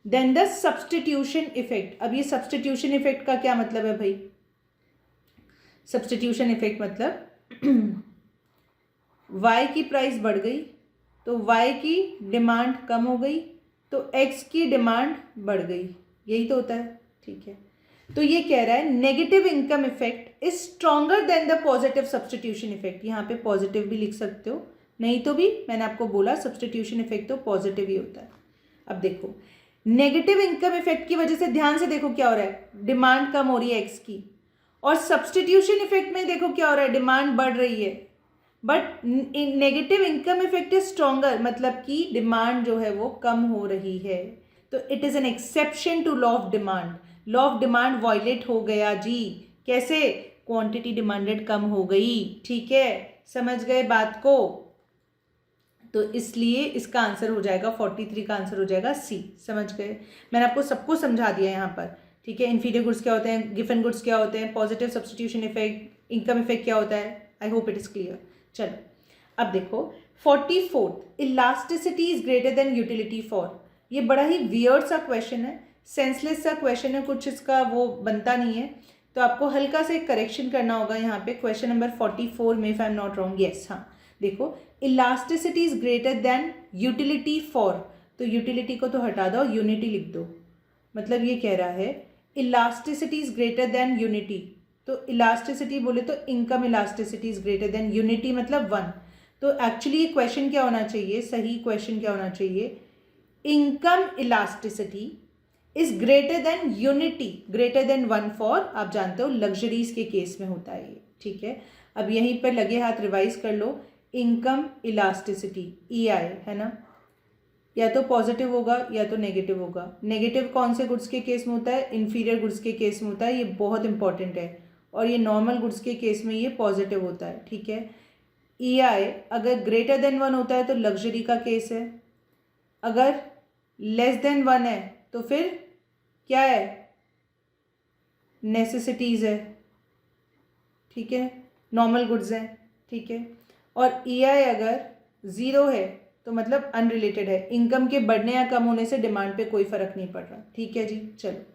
Then the substitution effect. अब ये सब्सटीट्यूशन इफेक्ट का क्या मतलब है भाई? सब्सटीट्यूशन इफेक्ट मतलब y की प्राइस बढ़ गई तो y की डिमांड कम हो गई तो x की डिमांड बढ़ गई, यही तो होता है, ठीक है। तो ये कह रहा है negative income effect is stronger than the positive substitution effect. यहाँ पे पॉजिटिव भी लिख सकते हो, नहीं तो भी मैंने आपको बोला सब्सटीट्यूशन इफेक्ट तो पॉजिटिव ही होता है। अब देखो, नेगेटिव इनकम इफेक्ट की वजह से ध्यान से देखो क्या हो रहा है, डिमांड कम हो रही है एक्स की, और सब्सटीट्यूशन इफेक्ट में देखो क्या हो रहा है, डिमांड बढ़ रही है। But negative income effect is stronger, मतलब कि डिमांड जो है वो कम हो रही है। तो it is an exception to law of demand. Law of demand violate हो गया जी। कैसे? क्वांटिटी डिमांडेड कम हो गई, ठीक है। समझ गए बात को? तो इसलिए इसका आंसर हो जाएगा 43 का आंसर हो जाएगा सी। समझ गए? मैंने आपको सबको समझा दिया यहाँ पर, ठीक है। इन्फीरियर गुड्स क्या होते हैं, गिफन गुड्स क्या होते हैं, positive substitution effect, income effect क्या होता है। I hope it is clear. चलो अब देखो 44, elasticity is greater then utility for. ये बड़ा ही वियर्ड सा क्वेश्चन है, सेंसलेस सा क्वेश्चन है, कुछ इसका वो बनता नहीं है, तो आपको हल्का से करेक्शन करना होगा यहाँ पे। क्वेश्चन नंबर 44 में, if I am not wrong, yes, हाँ देखो, elasticity is greater then utility for, तो यूटिलिटी को तो हटा दो, यूनिटी लिख दो। मतलब ये कह रहा है elasticity is greater than unity, तो इलास्टिसिटी बोले तो income elasticity is greater than unity मतलब 1। तो एक्चुअली ये क्वेश्चन क्या होना चाहिए, सही क्वेश्चन क्या होना चाहिए, income elasticity is greater than unity greater than 1 for, आप जानते हो लग्जरीज के केस में होता है ये, ठीक है। अब यहीं पर लगे हाथ रिवाइज कर लो, इनकम इलास्टिसिटी EI है ना, या तो पॉजिटिव होगा या तो नेगेटिव होगा। नेगेटिव कौन से गुड्स के केस में होता है, इन्फीरियर गुड्स के केस में होता है, ये बहुत इंपॉर्टेंट है। और ये नॉर्मल गुड्स के केस में ये पॉजिटिव होता है, ठीक है। EI अगर ग्रेटर देन 1 होता है तो लग्जरी का केस है, अगर लेस देन 1 है तो फिर क्या है, नेसेसिटीज़ है, ठीक है, नॉर्मल गुड्स हैं, ठीक है। और EI अगर 0 है तो मतलब अनरिलेटेड है, इनकम के बढ़ने या कम होने से डिमांड पे कोई फर्क नहीं पड़ रहा, ठीक है जी। चलो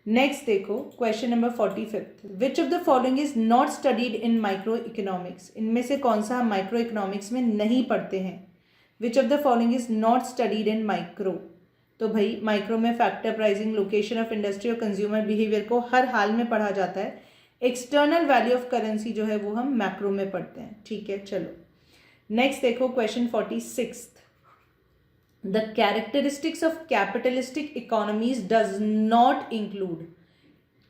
नेक्स्ट देखो question number 45, which of the following is not studied in micro economics. इनमें से कौन सा हम माइक्रो इकोनॉमिक्स में नहीं पढ़ते हैं। विच of the following is not studied in micro, तो भाई माइक्रो में factor, pricing, location of industry और कंज्यूमर बिहेवियर को हर हाल में पढ़ा जाता है। एक्सटर्नल वैल्यू ऑफ करेंसी जो है वो हम मैक्रो में पढ़ते हैं, ठीक है। चलो नेक्स्ट देखो question 46, the characteristics of capitalistic economies does not include.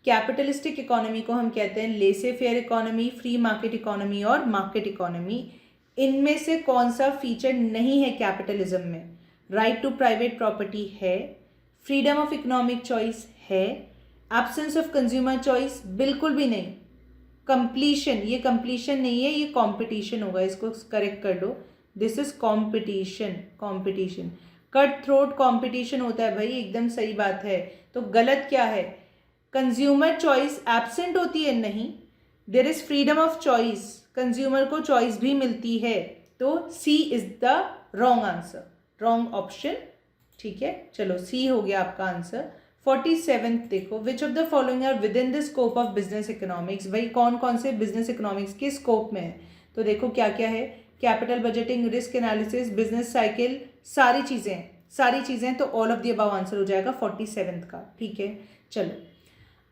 Capitalistic economy को हम कहते हैं laissez faire economy, free market economy और मार्केट इकोनॉमी। इनमें से कौन सा फीचर नहीं है कैपिटलिज्म में, राइट टू प्राइवेट प्रॉपर्टी है, फ्रीडम ऑफ इकोनॉमिक चॉइस है, एब्सेंस ऑफ कंज्यूमर चॉइस बिल्कुल भी नहीं, कंप्लीशन, ये कंप्लीशन नहीं है, ये कंपटीशन होगा, इसको करेक्ट कर लो, this is competition, competition. Cut throat competition होता है भाई, एकदम सही बात है। तो गलत क्या है? कंज्यूमर चॉइस एब्सेंट होती है? नहीं, there is freedom of choice, consumer को चॉइस भी मिलती है। तो C is the wrong answer, wrong option. ठीक है, चलो सी हो गया आपका आंसर। 47 देखो, which of the following are within the scope of business economics. भाई कौन कौन से बिजनेस इकोनॉमिक्स के स्कोप में है? तो देखो क्या क्या है, capital budgeting, risk analysis, business cycle, सारी चीज़ें, तो all of the above answer हो जाएगा 47 का। ठीक है, चलो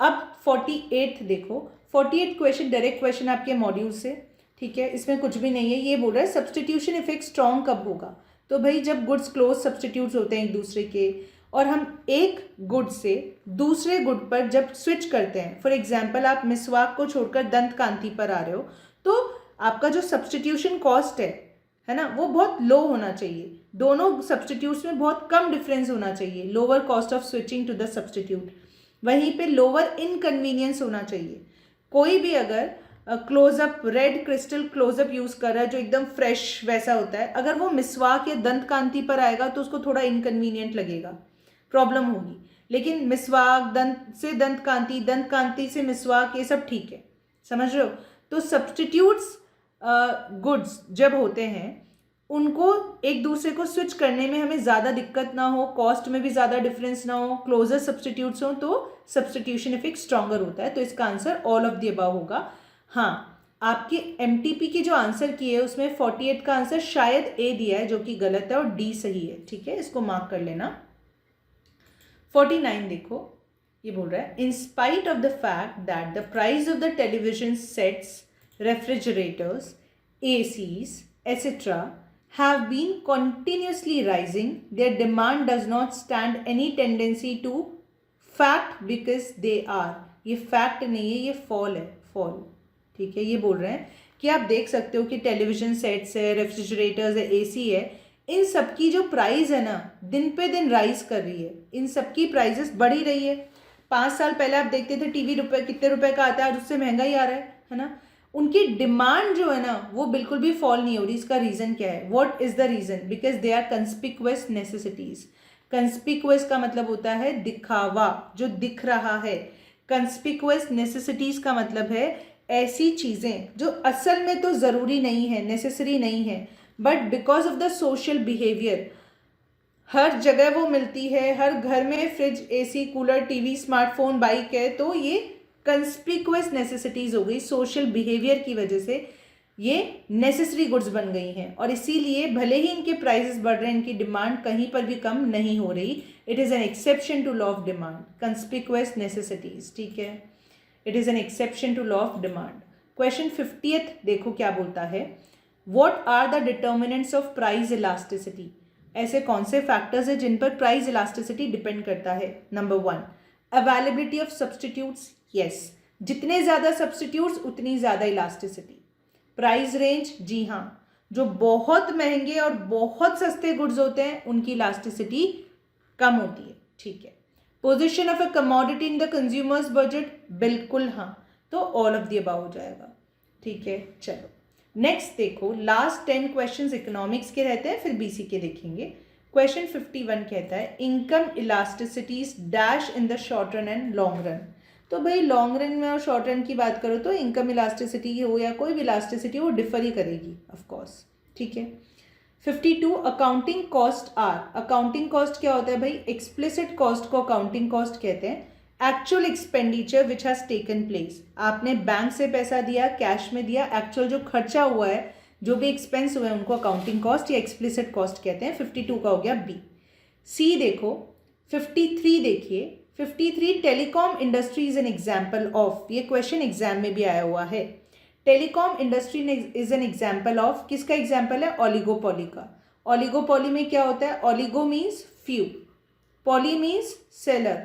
अब 48 देखो, 48 क्वेश्चन डायरेक्ट क्वेश्चन आपके मॉड्यूल से। ठीक है, इसमें कुछ भी नहीं है, ये बोल रहा है सब्सटीट्यूशन इफेक्ट स्ट्रॉन्ग कब होगा। तो भाई जब गुड्स क्लोज सब्सटीट्यूट्स होते हैं एक दूसरे के, और हम एक गुड से दूसरे गुड पर जब स्विच करते हैं, फॉर एग्जाम्पल आप मिसवाक को छोड़कर दंत कांति पर आ रहे हो, तो आपका जो सब्सटीट्यूशन कॉस्ट है ना, वो बहुत लो होना चाहिए। दोनों सब्सटीट्यूट्स में बहुत कम डिफरेंस होना चाहिए, lower cost of switching to the substitute. वहीं पे लोअर इनकन्वीनियंस होना चाहिए। कोई भी अगर Closeup, red crystal Closeup use कर रहा है जो एकदम फ्रेश वैसा होता है, अगर वो मिसवाक या दंत कांति पर आएगा तो उसको थोड़ा इनकन्वीनियंट लगेगा, प्रॉब्लम होगी। लेकिन मिसवाक, दंत से दंत कांति से मिसवाक, ये सब ठीक है, समझ रहे हो। तो सब्सटीट्यूट्स गुड्स जब होते हैं, उनको एक दूसरे को स्विच करने में हमें ज़्यादा दिक्कत ना हो, कॉस्ट में भी ज़्यादा डिफरेंस ना हो, क्लोजर सब्सटीट्यूट्स हो, तो सब्सटीट्यूशन इफेक्ट स्ट्रॉन्गर होता है। तो इसका answer all of the above होगा। हाँ, आपके एमटीपी के जो आंसर किए है उसमें 48 का आंसर शायद ए दिया है, जो कि गलत है, और डी सही है। ठीक है, इसको मार्क कर लेना। 49 देखो, ये बोल रहा है in spite of the fact that the price of the television sets, refrigerators, ACs, etc. have been continuously rising, their demand does not stand any tendency to fact because they are। ये fact नहीं है, ये fall है, fall. ठीक है, ये बोल रहे हैं कि आप देख सकते हो कि टेलीविजन सेट्स है, रेफ्रिजरेटर्स है, AC है, इन सब की जो प्राइस है ना, दिन पे दिन राइज कर रही है, इन सब की प्राइजेस बढ़ ही रही है। 5 साल पहले आप देखते थे टीवी कितने रुपए का आता है, आज उससे महंगा ही आ रहा है ना। उनकी डिमांड जो है ना, वो बिल्कुल भी फॉल नहीं हो रही। इसका रीज़न क्या है? What is the reason? Because they are conspicuous necessities. Conspicuous का मतलब होता है दिखावा, जो दिख रहा है। कंस्पिक्वस नेसेसिटीज़ का मतलब है ऐसी चीज़ें जो असल में तो ज़रूरी नहीं है, नेसेसरी नहीं है, but because of the social behaviour हर जगह वो मिलती है। हर घर में fridge, AC, cooler, TV, smartphone, bike है, तो ये कंस्पिक्वस नेसेसिटीज़ हो गई। सोशल बिहेवियर की वजह से ये नेसेसरी गुड्स बन गई हैं, और इसीलिए भले ही इनके प्राइसेस बढ़ रहे हैं, इनकी डिमांड कहीं पर भी कम नहीं हो रही। It is an exception to law of demand, conspicuous necessities. ठीक है, it is an exception to law of demand. Question 50 देखो क्या बोलता है, what are the determinants of price elasticity. ऐसे कौन से फैक्टर्स हैं जिन पर प्राइस इलास्टिसिटी डिपेंड करता है? Number 1, availability of substitutes. Yes, जितने ज़्यादा सब्सटीट्यूट्स उतनी ज़्यादा इलास्टिसिटी। प्राइस रेंज, जी हाँ, जो बहुत महंगे और बहुत सस्ते गुड्स होते हैं उनकी इलास्टिसिटी कम होती है। ठीक है, position of a commodity in the consumers budget, बिल्कुल हाँ, तो ऑल ऑफ द अबव हो जाएगा। ठीक है, चलो नेक्स्ट देखो, लास्ट 10 क्वेश्चंस इकोनॉमिक्स के रहते हैं, फिर BC के देखेंगे। क्वेश्चन 51 कहता है income इलास्टिसिटीज dash in the short run and long run. तो भाई लॉन्ग रन में और शॉर्ट रन की बात करो तो इनकम इलास्टिसिटी हो या कोई भी इलास्टिसिटी वो डिफर ही करेगी ऑफ कोर्स। ठीक है, 52 accounting cost are. Accounting cost क्या होता है भाई? एक्सप्लिसिट कॉस्ट को अकाउंटिंग कॉस्ट कहते हैं। Actual expenditure which has taken place, आपने बैंक से पैसा दिया, कैश में दिया, एक्चुअल जो खर्चा हुआ है, जो भी एक्सपेंस हुए हैं, उनको अकाउंटिंग कॉस्ट या एक्सप्लिसिट कॉस्ट कहते हैं। 52 का हो गया B। C देखो 53 देखिए, 53 telecom industry is an example of. ये क्वेश्चन एग्जाम में भी आया हुआ है। Telecom industry is an example of, किसका एग्जाम्पल है? ओलिगोपॉली का। ओलिगोपॉली में क्या होता है? Oligo means few, poly means seller.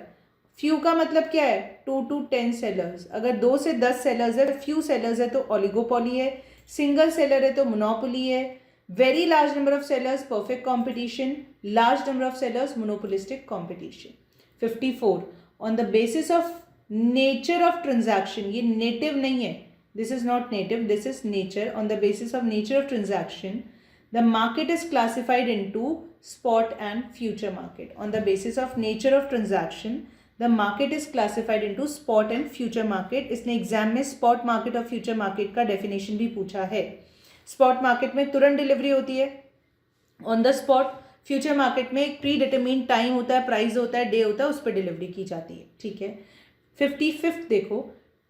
Few का मतलब क्या है? 2 to 10 सेलर्स। अगर 2 से 10 सेलर्स है, फ्यू सेलर्स है तो ओलिगोपॉली है। सिंगल सेलर है तो मोनोपोली है। Very large number of sellers, perfect competition. Large number of sellers, monopolistic competition. 54 on the basis of nature of transaction, ये नेटिव नहीं है, this is not native, this is nature. On the basis of nature of transaction, the market is classified into spot and future market. On the basis of nature of transaction, the market is classified into spot and future market. इसने exam में spot market और future market का definition भी पूछा है. spot market में तुरंत delivery होती है on the spot. Future market में एक प्री डिटरमिन्ड टाइम होता है, प्राइस होता है, डे होता है, उस पर डिलीवरी की जाती है. ठीक है. 55th देखो,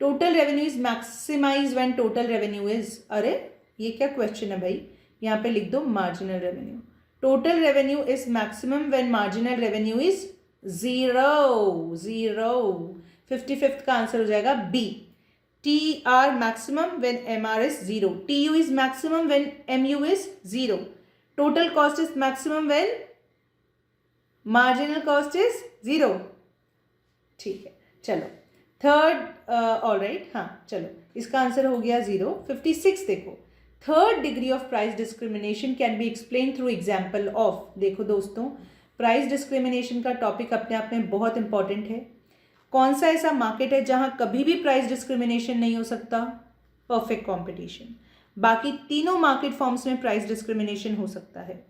total revenue is maximise when total revenue is, अरे ये क्या क्वेश्चन है भाई, यहाँ पे लिख दो marginal revenue. Total revenue is maximum when marginal revenue is zero. 55th का आंसर हो जाएगा B. T R maximum when M R is zero. T U is maximum when M U is zero. Total cost is maximum when marginal cost is zero. ठीक है, चलो third, all right, हाँ चलो इसका answer हो गया zero. 56 देखो, third degree of price discrimination can be explain through example of. देखो दोस्तों, प्राइस डिस्क्रिमिनेशन का टॉपिक अपने आप में बहुत इंपॉर्टेंट है. कौन सा ऐसा मार्केट है जहां कभी भी प्राइस डिस्क्रिमिनेशन नहीं हो सकता? Perfect competition. बाकी तीनों मार्केट फॉर्म्स में प्राइस डिस्क्रिमिनेशन हो सकता है.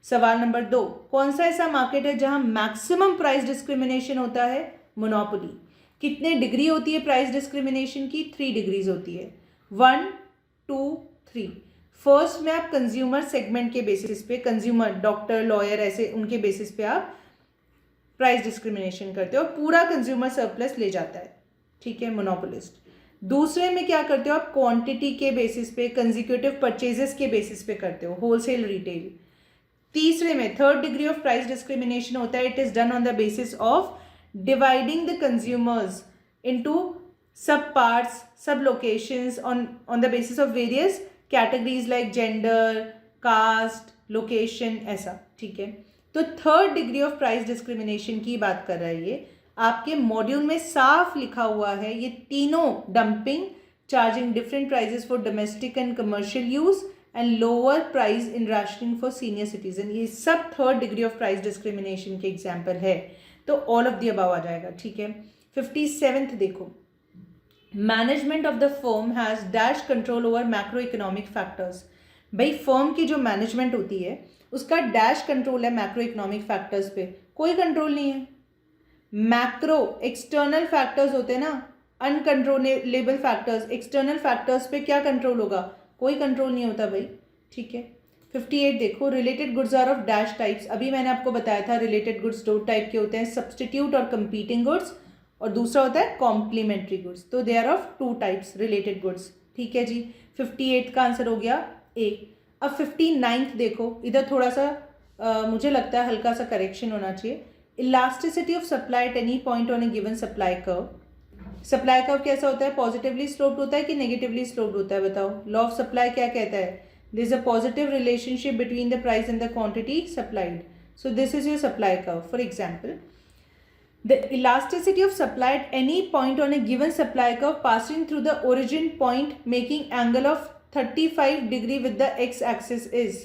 सवाल नंबर 2, कौन सा ऐसा मार्केट है जहां मैक्सिमम प्राइस डिस्क्रिमिनेशन होता है? मोनोपोली. कितने डिग्री होती है प्राइस डिस्क्रिमिनेशन की? 3 डिग्रीज होती है. 1, 2, 3. फर्स्ट में आप कंज्यूमर सेगमेंट के बेसिस पे, कंज्यूमर, डॉक्टर, लॉयर, ऐसे उनके बेसिस पे आप प्राइस डिस्क्रिमिनेशन करते हो, पूरा कंज्यूमर सरप्लस ले जाता है. ठीक है, मोनोपोलिस्ट. दूसरे में क्या करते हो आप? क्वांटिटी के बेसिस पे, कंजिक्यूटिव परचेजेस के बेसिस पे करते हो, होलसेल, रिटेल. तीसरे में third degree of price discrimination होता है. It is done on the basis of dividing the consumers into सब पार्ट्स, सब locations on the basis of various categories like gender, caste, location, ऐसा. ठीक है, तो third degree of price discrimination की बात कर रहा है ये. आपके मॉड्यूल में साफ लिखा हुआ है ये तीनों, dumping, charging different prices for domestic and commercial use and lower price in rationing for senior citizen, ये सब third degree of price discrimination के एग्जाम्पल है. तो ऑल ऑफ द अबव आ जाएगा. ठीक है. 57th देखो, management of the firm has dash control over macro economic factors. भाई फर्म की जो मैनेजमेंट होती है उसका डैश कंट्रोल है मैक्रो इकोनॉमिक फैक्टर्स पे. कोई कंट्रोल नहीं है. मैक्रो एक्सटर्नल फैक्टर्स होते हैं ना, अनकंट्रोलेबल फैक्टर्स. एक्सटर्नल फैक्टर्स पे क्या कंट्रोल होगा? कोई कंट्रोल नहीं होता भाई. ठीक है. 58 देखो, related goods are of dash types. अभी मैंने आपको बताया था रिलेटेड गुड्स 2 टाइप के होते हैं, सब्सटीट्यूट और कंपीटिंग गुड्स, और दूसरा होता है कॉम्प्लीमेंट्री गुड्स. तो they are of 2 types related goods. ठीक है जी. 58 का आंसर हो गया ए. अब 59th देखो, इधर थोड़ा सा मुझे लगता है हल्का सा करेक्शन होना चाहिए. Elasticity of supply at any point on A given supply curve. Supply curve कैसा होता है? पॉजिटिवली स्लोप्ड होता है कि नेगेटिवली स्लोप्ड होता है? बताओ. लॉ ऑफ सप्लाई क्या कहता है? There is a positive relationship between the price and the quantity supplied. So this is your supply curve. For example, the elasticity of supply at any point on a given supply curve passing through the origin point making angle of 35 degree with the x-axis is.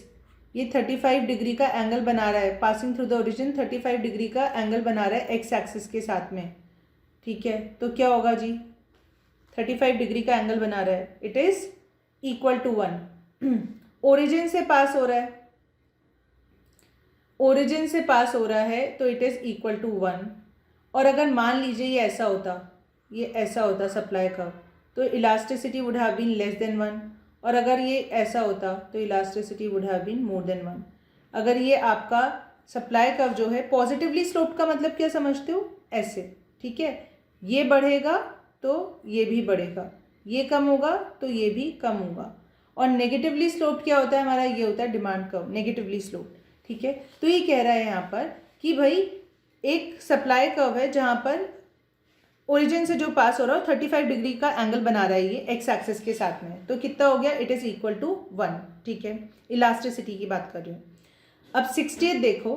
ये 35 degree का angle बना रहा है. Passing through the origin 35 degree का angle बना रहा है x axis के साथ में. ठीक है, तो क्या होगा जी? 35 डिग्री का एंगल बना रहा है. It is equal to 1. Origin से पास हो रहा है, ओरिजिन से पास हो रहा है, तो इट इज़ इक्वल टू 1. और अगर मान लीजिए ये ऐसा होता, ये ऐसा होता सप्लाई कर्व, तो elasticity would have been less than 1. और अगर ये ऐसा होता तो elasticity would have been more than 1. अगर ये आपका सप्लाई कर्व जो है पॉजिटिवली स्लोप का मतलब क्या समझते हो? ऐसे. ठीक है, ये बढ़ेगा तो ये भी बढ़ेगा, ये कम होगा तो ये भी कम होगा. और नेगेटिवली स्लोप क्या होता है हमारा? ये होता है डिमांड कर्व, नेगेटिवली स्लोप. ठीक है, तो ये कह रहा है यहाँ पर कि भाई एक सप्लाई कर्व है जहाँ पर ओरिजिन से जो पास हो रहा है 35 डिग्री का एंगल बना रहा है ये एक्स एक्सिस के साथ में. तो कितना हो गया? It is equal to 1. ठीक है, इलास्टिसिटी की बात कर रही हूँ. अब 60th देखो,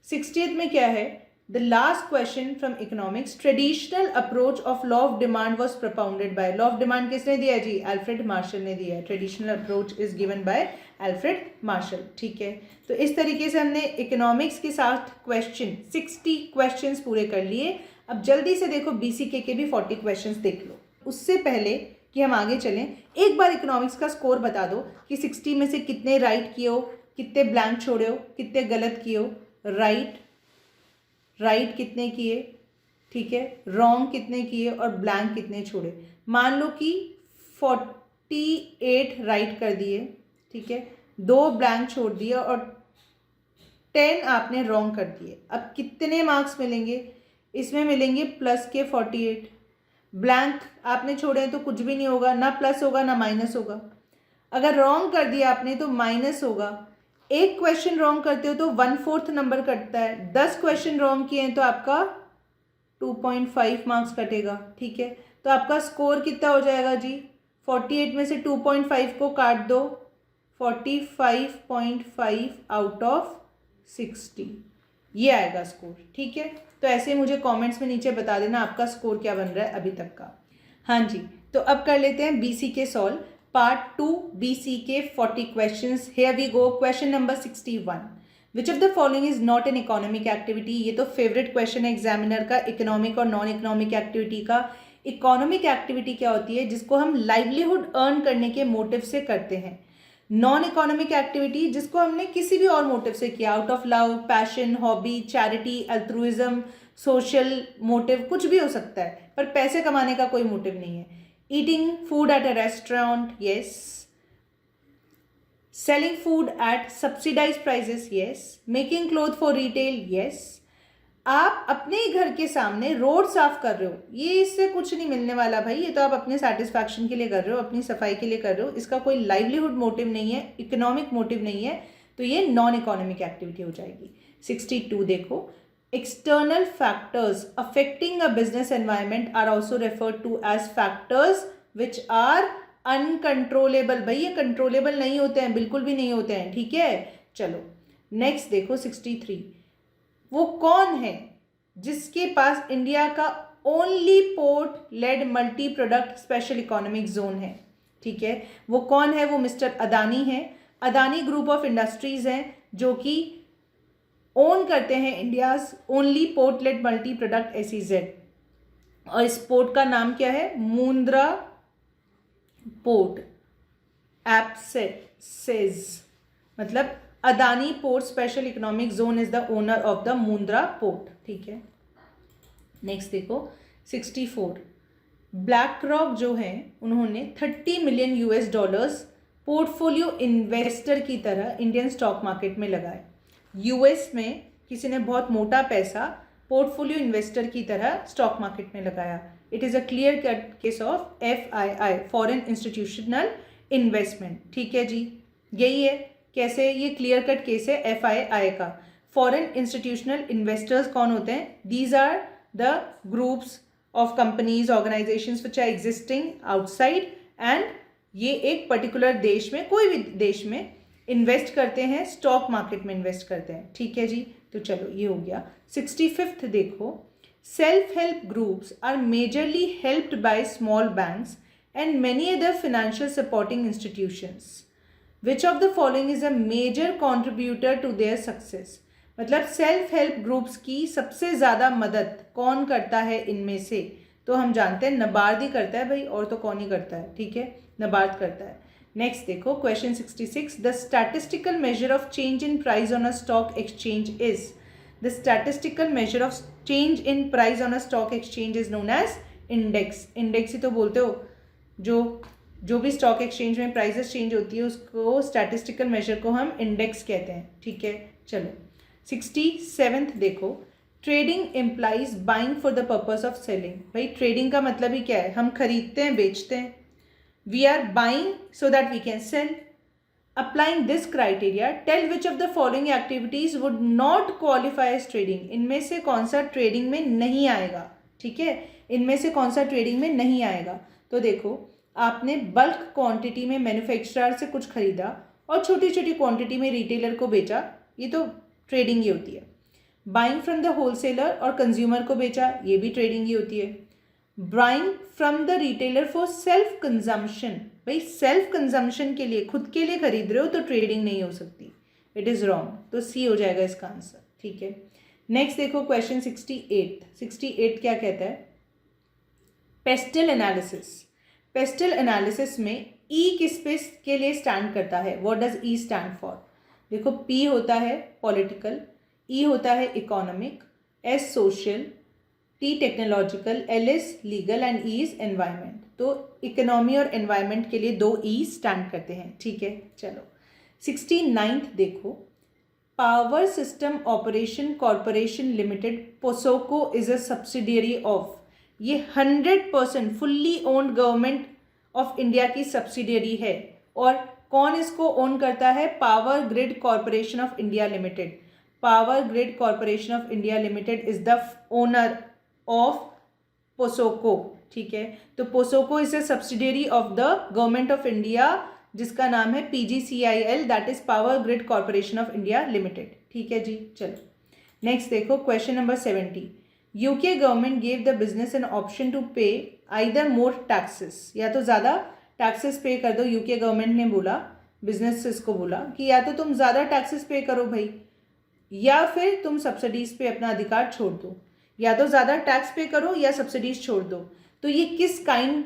60th में क्या है? The last question from economics, traditional approach of law of demand was propounded by. Law of demand किसने दिया जी? अल्फ्रेड मार्शल ने दिया है. Traditional approach is given by Alfred Marshall. ठीक है, तो इस तरीके से हमने इकोनॉमिक्स के साथ क्वेश्चन 60 क्वेश्चंस पूरे कर लिए. अब जल्दी से देखो BCK के भी 40 क्वेश्चंस देख लो. उससे पहले कि हम आगे चलें, एक बार इकोनॉमिक्स का स्कोर बता दो कि 60 में से कितने राइट किए हो, कितने ब्लैंक छोड़े हो, कितने गलत किए हो। राइट कितने किए, ठीक है, रॉन्ग कितने किए और ब्लैंक कितने छोड़े। मान लो कि 48 राइट कर दिए, ठीक है, 2 ब्लैंक छोड़ दिए और 10 आपने रॉन्ग कर दिए। अब कितने मार्क्स मिलेंगे, इसमें मिलेंगे प्लस के 48। ब्लैंक आपने छोड़े हैं तो कुछ भी नहीं होगा, ना प्लस होगा ना माइनस होगा। अगर रॉन्ग कर दिया आपने तो माइनस होगा। एक क्वेश्चन रॉन्ग करते हो तो 1/4 नंबर कटता है। 10 क्वेश्चन रॉन्ग किए हैं तो आपका 2.5 मार्क्स कटेगा, ठीक है। तो आपका स्कोर कितना हो जाएगा जी, 48 में से 2.5 को काट दो, 45.5 आउट ऑफ 60, ये आएगा स्कोर, ठीक है। तो ऐसे मुझे कमेंट्स में नीचे बता देना आपका स्कोर क्या बन रहा है अभी तक का। हाँ जी, तो अब कर लेते हैं बीसी के सॉल्व, पार्ट 2 बीसी के 40 questions. Here we go, question number 61, which of the following is not an economic activity. ये तो फेवरेट क्वेश्चन है एग्जामिनर का, इकोनॉमिक और नॉन इकोनॉमिक एक्टिविटी का। इकोनॉमिक एक्टिविटी क्या होती है, जिसको हम लाइवलीहुड अर्न करने के मोटिव से करते हैं। नॉन इकोनॉमिक एक्टिविटी जिसको हमने किसी भी और मोटिव से किया, out of love, passion, hobby, charity, altruism, social motive, कुछ भी हो सकता है, पर पैसे कमाने का कोई मोटिव नहीं है। Eating food at a restaurant, yes. Selling food at subsidised prices, yes. Making cloth for retail, yes. आप अपने ही घर के सामने रोड साफ कर रहे हो, ये इससे कुछ नहीं मिलने वाला भाई, ये तो आप अपने सेटिस्फैक्शन के लिए कर रहे हो, अपनी सफाई के लिए कर रहे हो, इसका कोई लाइवलीहुड मोटिव नहीं है, इकोनॉमिक मोटिव नहीं है, तो ये नॉन इकोनॉमिक एक्टिविटी हो जाएगी। 62 देखो, external factors affecting a business environment are also referred to as factors which are uncontrollable. भाई ये कंट्रोलेबल नहीं होते हैं, बिल्कुल भी नहीं होते हैं, ठीक है। चलो नेक्स्ट देखो 63, वो कौन है जिसके पास इंडिया का only port led multi product special economic zone है, ठीक है। वो कौन है, वो मिस्टर अदानी है। अदानी ग्रुप ऑफ इंडस्ट्रीज हैं जो कि ओन करते हैं India's only port led multi product SEZ, और इस पोर्ट का नाम क्या है, मुंद्रा पोर्ट एप्सेज, मतलब Adani port special economic zone is the owner of the Mundra port, ठीक है। नेक्स्ट देखो 64, ब्लैक रॉक जो है उन्होंने $30 मिलियन पोर्टफोलियो इन्वेस्टर की तरह इंडियन स्टॉक मार्केट में लगाए। यूएस में किसी ने बहुत मोटा पैसा पोर्टफोलियो इन्वेस्टर की तरह स्टॉक मार्केट में लगाया। It is a clear cut case of FII, foreign institutional investment, ठीक है जी, यही है। कैसे, ये क्लियर कट केस है FII का। फॉरेन इंस्टीट्यूशनल इन्वेस्टर्स कौन होते हैं, these are the groups of companies organisations which are existing outside, and ये एक पर्टिकुलर देश में, कोई भी देश में इन्वेस्ट करते हैं, स्टॉक मार्केट में इन्वेस्ट करते हैं, ठीक है जी। तो चलो ये हो गया। 65 देखो, self help groups are majorly helped by small banks and many other financial supporting institutions. Which of the following is a major contributor to their success. मतलब सेल्फ हेल्प ग्रुप्स की सबसे ज़्यादा मदद कौन करता है इनमें से, तो हम जानते हैं नबार्ड ही करता है भाई, और तो कौन ही करता है, ठीक है, नबार्ड करता है। नेक्स्ट देखो question 66, the statistical measure of change in price on a stock exchange is. The statistical measure of change in price on a stock exchange is known as index. Index ही तो बोलते हो, जो भी स्टॉक एक्सचेंज में prices change होती है उसको, स्टैटिस्टिकल मेजर को हम इंडेक्स कहते हैं, ठीक है। चलो 67 देखो, trading implies buying for the purpose of selling. भाई ट्रेडिंग का मतलब ही क्या है, हम खरीदते हैं बेचते हैं। We are buying so that we can sell. Applying this criteria, tell which of the following activities would not qualify as trading. इनमें से कौन सा ट्रेडिंग में नहीं आएगा, ठीक है, इनमें से कौन सा ट्रेडिंग में नहीं आएगा। तो देखो, आपने बल्क क्वांटिटी में मैन्युफैक्चरर से कुछ खरीदा और छोटी छोटी क्वांटिटी में रिटेलर को बेचा, ये तो ट्रेडिंग ही होती है। बाइंग फ्रॉम द होलसेलर और कंज्यूमर को बेचा, ये भी ट्रेडिंग ही होती है। Buying from the retailer for self consumption, भाई सेल्फ कंजम्पशन के लिए, खुद के लिए खरीद रहे हो तो ट्रेडिंग नहीं हो सकती, इट इज़ रॉन्ग, तो सी हो जाएगा इसका आंसर, ठीक है। नेक्स्ट देखो क्वेश्चन 68 क्या कहता है, पेस्टल एनालिसिस। पेस्टल एनालिसिस में ई किस पे के लिए स्टैंड करता है? What does E stand for? देखो, पी होता है पॉलिटिकल, ई होता है economic, S social, T technological, L is legal and E is environment. तो इकोनॉमी और एनवायरमेंट के लिए 2 ई स्टैंड करते हैं, ठीक है। चलो 69th देखो, power system operation corporation limited POSOCO is a subsidiary of. ये 100% fully owned government of India की सब्सिडियरी है। और कौन इसको ओन करता है? Power grid corporation of India limited. Power grid corporation of India limited is the owner of POSOCO, ठीक है। तो POSOCO is a subsidiary of the government of India, जिसका नाम है PGCIL, that is power grid corporation of India limited, ठीक है जी। चलो नेक्स्ट देखो, question number 70। UK government gave the business an option to pay either more taxes, या तो ज़्यादा टैक्सेस पे कर दो। यूके गवर्नमेंट ने बोला, बिजनेसेस को बोला कि या तो तुम ज़्यादा टैक्सेस पे करो भाई, या फिर तुम सब्सिडीज़ पे अपना अधिकार छोड़ दो। या तो ज़्यादा टैक्स पे करो या सब्सिडीज़ छोड़ दो। तो ये किस काइंड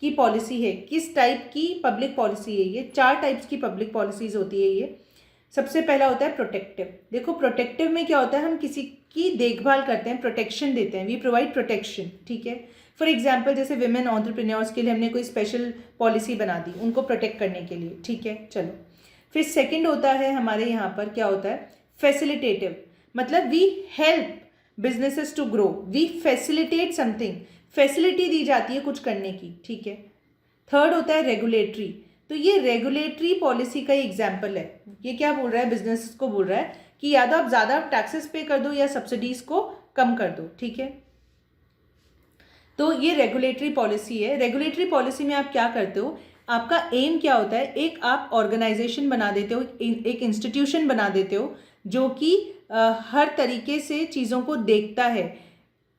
की पॉलिसी है, किस टाइप की पब्लिक पॉलिसी है? ये 4 टाइप्स की पब्लिक पॉलिसीज़ होती है ये। सबसे पहला होता है प्रोटेक्टिव। देखो, प्रोटेक्टिव में क्या होता है? हम किसी की देखभाल करते हैं, प्रोटेक्शन देते हैं, वी प्रोवाइड प्रोटेक्शन, ठीक है। फॉर एग्जाम्पल, जैसे विमेन एंटरप्रेन्योर्स के लिए हमने कोई स्पेशल पॉलिसी बना दी उनको प्रोटेक्ट करने के लिए, ठीक है। चलो फिर सेकेंड होता है हमारे यहाँ पर क्या होता है? फैसिलिटेटिव, मतलब we help businesses to grow, we facilitate something, facility दी जाती है कुछ करने की, ठीक है। थर्ड होता है रेगुलेटरी। तो ये रेगुलेटरी पॉलिसी का ही एग्जाम्पल है। ये क्या बोल रहा है? बिजनेस को बोल रहा है कि या तो आप ज़्यादा टैक्सेस पे कर दो या सब्सिडीज़ को कम कर दो, ठीक है। तो ये रेगुलेटरी पॉलिसी है। रेगुलेटरी पॉलिसी में आप क्या करते हो? आपका एम क्या होता है? एक आप ऑर्गेनाइजेशन बना देते हो, एक इंस्टीट्यूशन बना देते हो जो कि हर तरीके से चीज़ों को देखता है,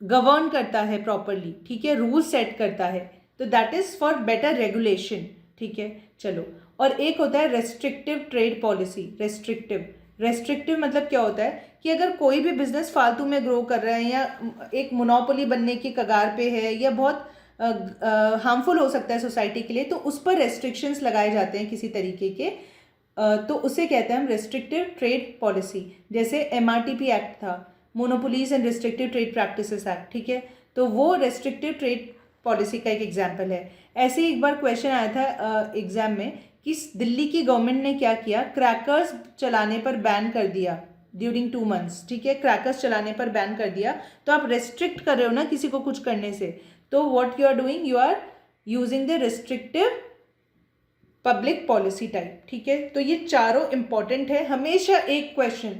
गवर्न करता है प्रॉपरली, ठीक है, रूल सेट करता है। तो that is for better regulation, ठीक है। चलो, और एक होता है रेस्ट्रिक्टिव ट्रेड पॉलिसी। रेस्ट्रिक्टिव मतलब क्या होता है कि अगर कोई भी बिजनेस फालतू में ग्रो कर रहा है या एक मोनोपोली बनने की कगार पे है या बहुत हार्मफुल हो सकता है सोसाइटी के लिए, तो उस पर रेस्ट्रिक्शंस लगाए जाते हैं किसी तरीके के, तो उसे कहते हैं हम रेस्ट्रिक्टिव ट्रेड पॉलिसी। जैसे MRTP एक्ट था, monopolies and restrictive trade practices act, ठीक है। तो वो रेस्ट्रिक्टिव ट्रेड पॉलिसी का एक एग्जाम्पल है। ऐसे ही एक बार क्वेश्चन आया था एग्जाम में कि दिल्ली की गवर्नमेंट ने क्या किया? क्रैकर्स चलाने पर बैन कर दिया ड्यूरिंग 2 months, ठीक है। क्रैकर्स चलाने पर बैन कर दिया, तो आप रेस्ट्रिक्ट कर रहे हो ना किसी को कुछ करने से। तो what you are doing? You are using the restrictive public policy type, ठीक है। तो ये चारों इंपॉर्टेंट है। हमेशा एक क्वेश्चन,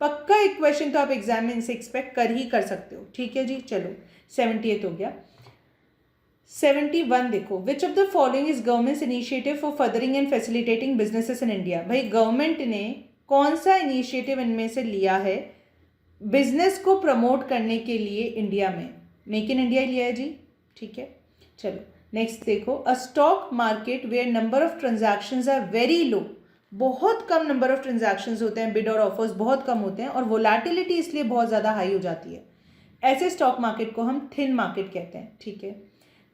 पक्का एक क्वेश्चन तो आप एग्जाम में इनसे एक्सपेक्ट कर ही कर सकते हो, ठीक है जी। चलो 78 हो गया। 71 देखो, which of the following is governments initiative for furthering and facilitating businesses in India. भाई गवर्नमेंट ने कौन सा इनिशिएटिव इनमें से लिया है बिजनेस को प्रमोट करने के लिए इंडिया में? मेक इन इंडिया लिया है जी, ठीक है। चलो नेक्स्ट देखो, a stock market where number of transactions are very low. बहुत कम नंबर ऑफ ट्रांजैक्शंस होते हैं, बिड और ऑफर्स बहुत कम होते हैं और वोलेटिलिटी इसलिए बहुत ज़्यादा हाई हो जाती है। ऐसे स्टॉक मार्केट को हम थिन मार्केट कहते हैं, ठीक है।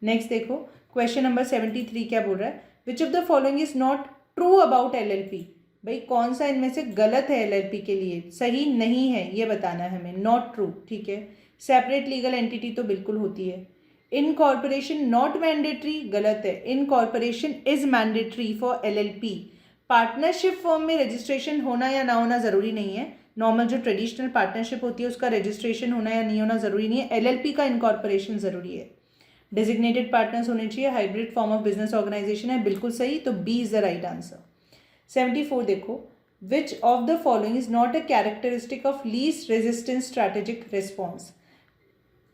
नेक्स्ट देखो, क्वेश्चन नंबर 73 क्या बोल रहा है? Which of the following is not true about LLP। भाई कौन सा इनमें से गलत है LLP के लिए, सही नहीं है, ये बताना है हमें। नॉट ट्रू, ठीक है। सेपरेट लीगल एंटिटी तो बिल्कुल होती है। इनकॉर्पोरेशन नॉट मैंडेटरी, गलत है। Incorporation is mandatory for LLP। Partnership form में रजिस्ट्रेशन होना या ना होना ज़रूरी नहीं है। नॉर्मल जो ट्रेडिशनल पार्टनरशिप होती है उसका रजिस्ट्रेशन होना या नहीं होना ज़रूरी नहीं है। LLP का इनकॉर्पोरेशन ज़रूरी है। डेजिग्नेटेड पार्टनर्स होने चाहिए। Hybrid form of business organisation है, बिल्कुल सही। तो B is the right answer. 74 देखो, which of the following is not a characteristic of least resistance strategic response,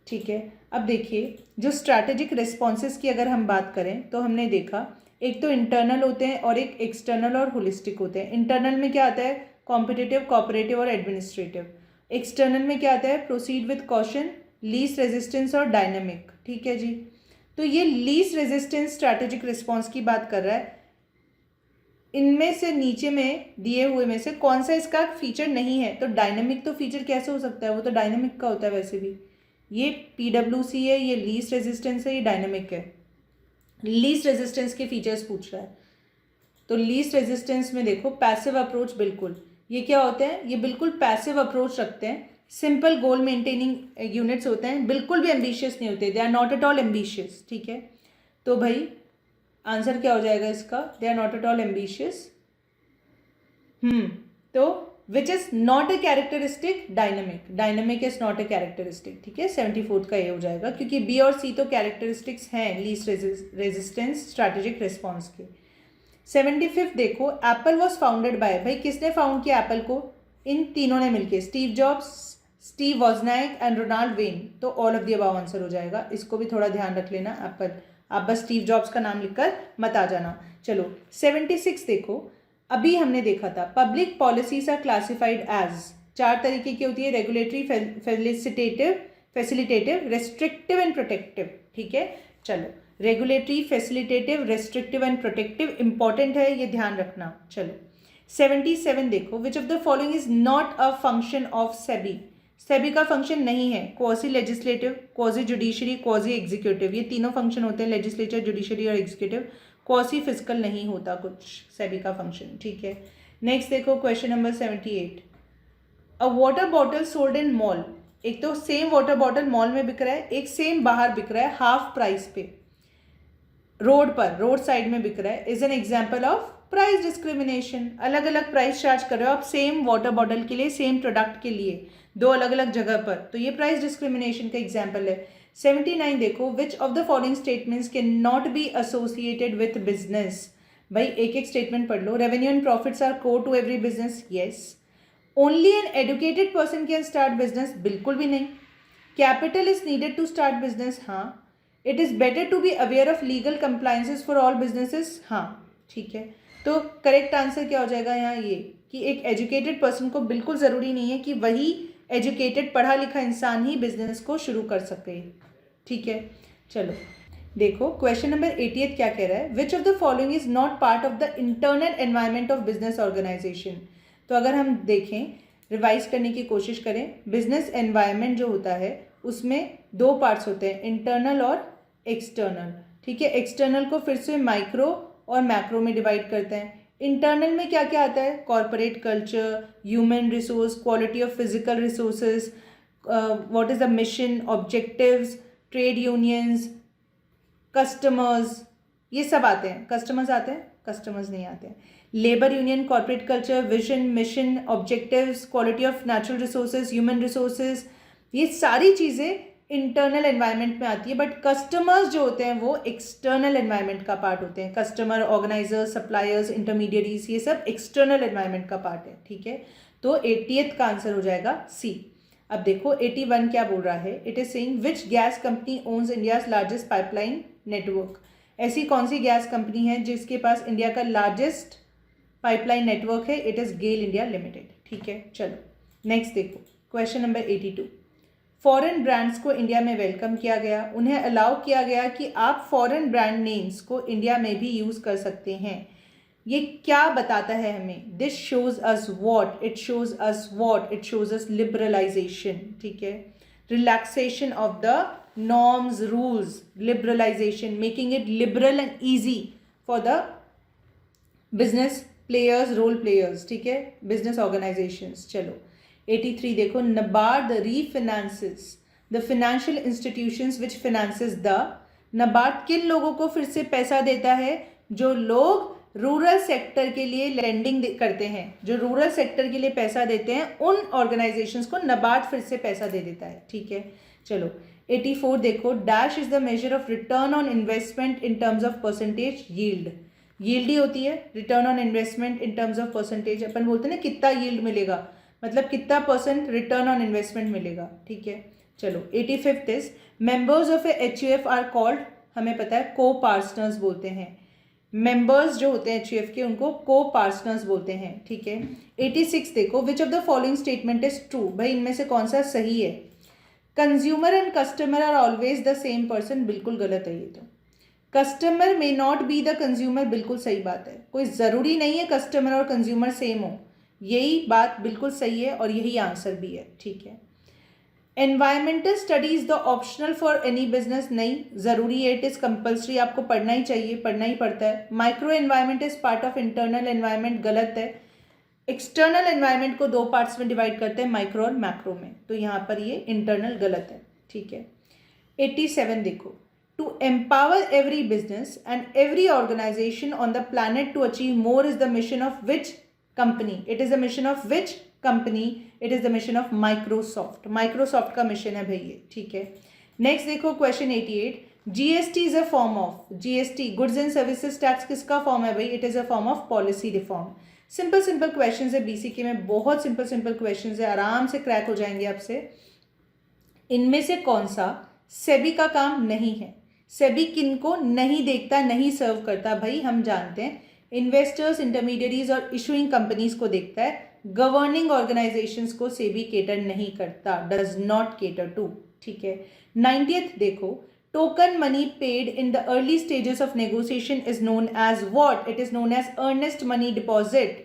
ठीक है। अब देखिए, जो स्ट्रैटेजिक रिस्पॉन्सेज की अगर हम बात करें तो हमने देखा एक तो इंटरनल होते हैं और एक एक्सटर्नल और होलिस्टिक होते हैं। इंटरनल में क्या आता है? कॉम्पिटिटिव, कोऑपरेटिव और एडमिनिस्ट्रेटिव। एक्सटर्नल में क्या आता है? Proceed with caution, least resistance और डायनेमिक, ठीक है जी। तो ये लीस्ट रेजिस्टेंस स्ट्रैटेजिक रिस्पॉन्स की बात कर रहा है। इनमें से नीचे में दिए हुए में से कौन सा इसका फीचर नहीं है? तो डायनेमिक तो फीचर कैसे हो सकता है? वो तो डायनेमिक का होता है वैसे भी। ये PWC है, ये लीस्ट रेजिस्टेंस है, ये डायनेमिक है। लीस्ट रेजिस्टेंस के फीचर्स पूछ रहा है, तो लीस्ट रेजिस्टेंस में देखो पैसिव अप्रोच, बिल्कुल ये क्या होते हैं, ये बिल्कुल पैसिव अप्रोच रखते हैं, सिंपल गोल मेंटेनिंग यूनिट्स होते हैं, बिल्कुल भी एम्बिशियस नहीं होते, they are not at all ambitious, ठीक है। तो भाई आंसर क्या हो जाएगा इसका, they are not at all ambitious. तो which is not a characteristic dynamic, dynamic is not a characteristic, ठीक है। 74 का ये हो जाएगा, क्योंकि बी और सी तो कैरेक्टरिस्टिक्स हैं लीस्ट रेजिस्टेंस स्ट्रैटेजिक रिस्पॉन्स के। 75 देखो, एप्पल वॉज फाउंडेड बाय, भाई किसने फाउंड किया एप्पल को, इन तीनों ने मिलके, Steve Jobs, Steve Wozniak and Ronald Wayne, तो all of the above answer हो जाएगा। इसको भी थोड़ा ध्यान रख लेना, एप्पल, आप बस स्टीव जॉब्स का नाम लिखकर मत आ जाना। चलो 76 देखो, अभी हमने देखा था public policies are classified as, 4 तरीके की होती है, regulatory, facilitative, restrictive and protective, ठीक है। चलो regulatory, facilitative, restrictive and protective important है, ये ध्यान रखना। चलो 77 देखो, which of the following is not a function of SEBI, SEBI का फंक्शन नहीं है, quasi legislative, quasi judiciary, quasi executive, ये तीनों फंक्शन होते हैं, लेजिस्लेचर, जुडिशरी और एग्जीक्यूटिव, क्वासी फिजिकल नहीं होता कुछ सेबी का फंक्शन, ठीक है। नेक्स्ट देखो question number 78, a water bottle sold in mall, एक तो सेम वाटर बॉटल मॉल में बिक रहा है, एक सेम बाहर बिक रहा है हाफ प्राइस पे, रोड पर, रोड साइड में बिक रहा है, is an example of price discrimination. अलग अलग प्राइस चार्ज कर रहे हो आप सेम वाटर बॉटल के लिए, सेम प्रोडक्ट के लिए, दो अलग अलग जगह पर, तो ये प्राइस डिस्क्रिमिनेशन का एग्जाम्पल है। 79 देखो, which of the following statements can not be associated with business, भाई एक एक स्टेटमेंट पढ़ लो। Revenue and profits are core to every business, yes. Only an educated person can start business, बिल्कुल भी नहीं। Capital is needed to start business, हाँ। It is better to be aware of legal compliances for all businesses, हाँ, ठीक है। तो correct answer क्या हो जाएगा यहाँ, ये कि एक एजुकेटेड पर्सन को बिल्कुल ज़रूरी नहीं है कि वही एजुकेटेड पढ़ा लिखा इंसान ही बिजनेस को शुरू कर सके, ठीक है। चलो देखो क्वेश्चन नंबर 88 क्या कह रहा है, which of the following is not part of the internal environment of business organisation. तो अगर हम देखें, रिवाइज करने की कोशिश करें, बिजनेस एनवायरनमेंट जो होता है उसमें 2 पार्ट्स होते हैं, इंटरनल और एक्सटर्नल, ठीक है। एक्सटर्नल को फिर से माइक्रो और मैक्रो में डिवाइड करते हैं। इंटरनल में क्या क्या आता है, corporate culture, human resource, quality of physical resources, what is the mission, objectives, trade unions, customers, ये सब आते हैं। कस्टमर्स आते हैं, कस्टमर्स नहीं आते हैं। Labour union, corporate culture, vision, mission, objectives, quality of natural resources, human resources, ये सारी चीज़ें इंटरनल एनवायरनमेंट में आती है, बट कस्टमर्स जो होते हैं वो एक्सटर्नल एनवायरनमेंट का पार्ट होते हैं। कस्टमर, ऑर्गेनाइजर्स, सप्लायर्स, इंटरमीडिएरीज, ये सब एक्सटर्नल एनवायरनमेंट का पार्ट है, ठीक है। तो 80th का आंसर हो जाएगा सी। अब देखो 81 क्या बोल रहा है, it is saying which gas company owns India's largest pipeline network, ऐसी कौन सी गैस कंपनी है जिसके पास इंडिया का लार्जेस्ट पाइपलाइन नेटवर्क है, it is GAIL India limited, ठीक है। चलो नेक्स्ट देखो क्वेश्चन नंबर 82, फॉरेन ब्रांड्स को इंडिया में वेलकम किया गया, उन्हें अलाउ किया गया कि आप फॉरेन ब्रांड नेम्स को इंडिया में भी यूज़ कर सकते हैं। ये क्या बताता है हमें, this shows us what, it shows us what, it shows us liberalisation, ठीक है। Relaxation of the norms, rules, liberalisation, making it liberal and easy for the business players, role players, ठीक है, बिजनेस ऑर्गेनाइजेशंस। चलो 83 देखो, NABARD refinances the financial institutions which finances the, NABARD किन लोगों को फिर से पैसा देता है, जो लोग रूरल सेक्टर के लिए लैंडिंग करते हैं, जो रूरल सेक्टर के लिए पैसा देते हैं, उन ऑर्गेनाइजेशंस को नबार्ड फिर से पैसा दे देता है, ठीक है। चलो 84 देखो, dash is the measure of return on investment in terms of percentage yield, yield ही होती है return on investment in terms of percentage, अपन बोलते हैं ना कितना यील्ड मिलेगा, मतलब कितना % रिटर्न ऑन इन्वेस्टमेंट मिलेगा, ठीक है। चलो 85 is members of a HUF are called, हमें पता है को पार्टनर्स बोलते हैं, मेंबर्स जो होते हैं HUF के उनको को पार्टनर्स बोलते हैं, ठीक है। 86 देखो, which of the following statement is true, भाई इनमें से कौन सा सही है, consumer and customer are always the same person, बिल्कुल गलत है ये तो। Customer may not be the consumer, बिल्कुल सही बात है, कोई ज़रूरी नहीं है कस्टमर और कंज्यूमर सेम हो, यही बात बिल्कुल सही है और यही आंसर भी है, ठीक है। Environmental studies the optional for any business, नहीं ज़रूरी है, इट इज़ कंपल्सरी, आपको पढ़ना ही चाहिए, पढ़ना ही पड़ता है। Micro environment is part of internal environment, गलत है। एक्सटर्नल एनवायरमेंट को दो पार्ट्स में डिवाइड करते हैं, माइक्रो और मैक्रो में, तो यहाँ पर ये इंटरनल गलत है, ठीक है। 87 देखो, to empower every business and every organisation on the planet to achieve more is the mission of which company, it is the mission of which company, it is the mission of Microsoft, Microsoft का mission है भाई ये, ठीक है। Next देखो question 88, GST is a form of, GST goods and services tax किसका form है भाई, it is a form of policy reform. Simple simple question है बीसीके में, बहुत सिंपल सिंपल क्वेश्चन है, आराम से क्रैक हो जाएंगे आपसे। इनमें से कौन सा सेबी का काम नहीं है, सेबी किनको नहीं देखता, नहीं सर्व करता भाई, हम जानते हैं इन्वेस्टर्स, इंटरमीडियरीज और इशूइंग कंपनीज को देखता है, गवर्निंग ऑर्गेनाइजेशंस को सेबी केटर नहीं करता, डज नॉट केटर टू, ठीक है। 90th देखो, token money paid in the early stages of negotiation is known as what, it is known as earnest money deposit.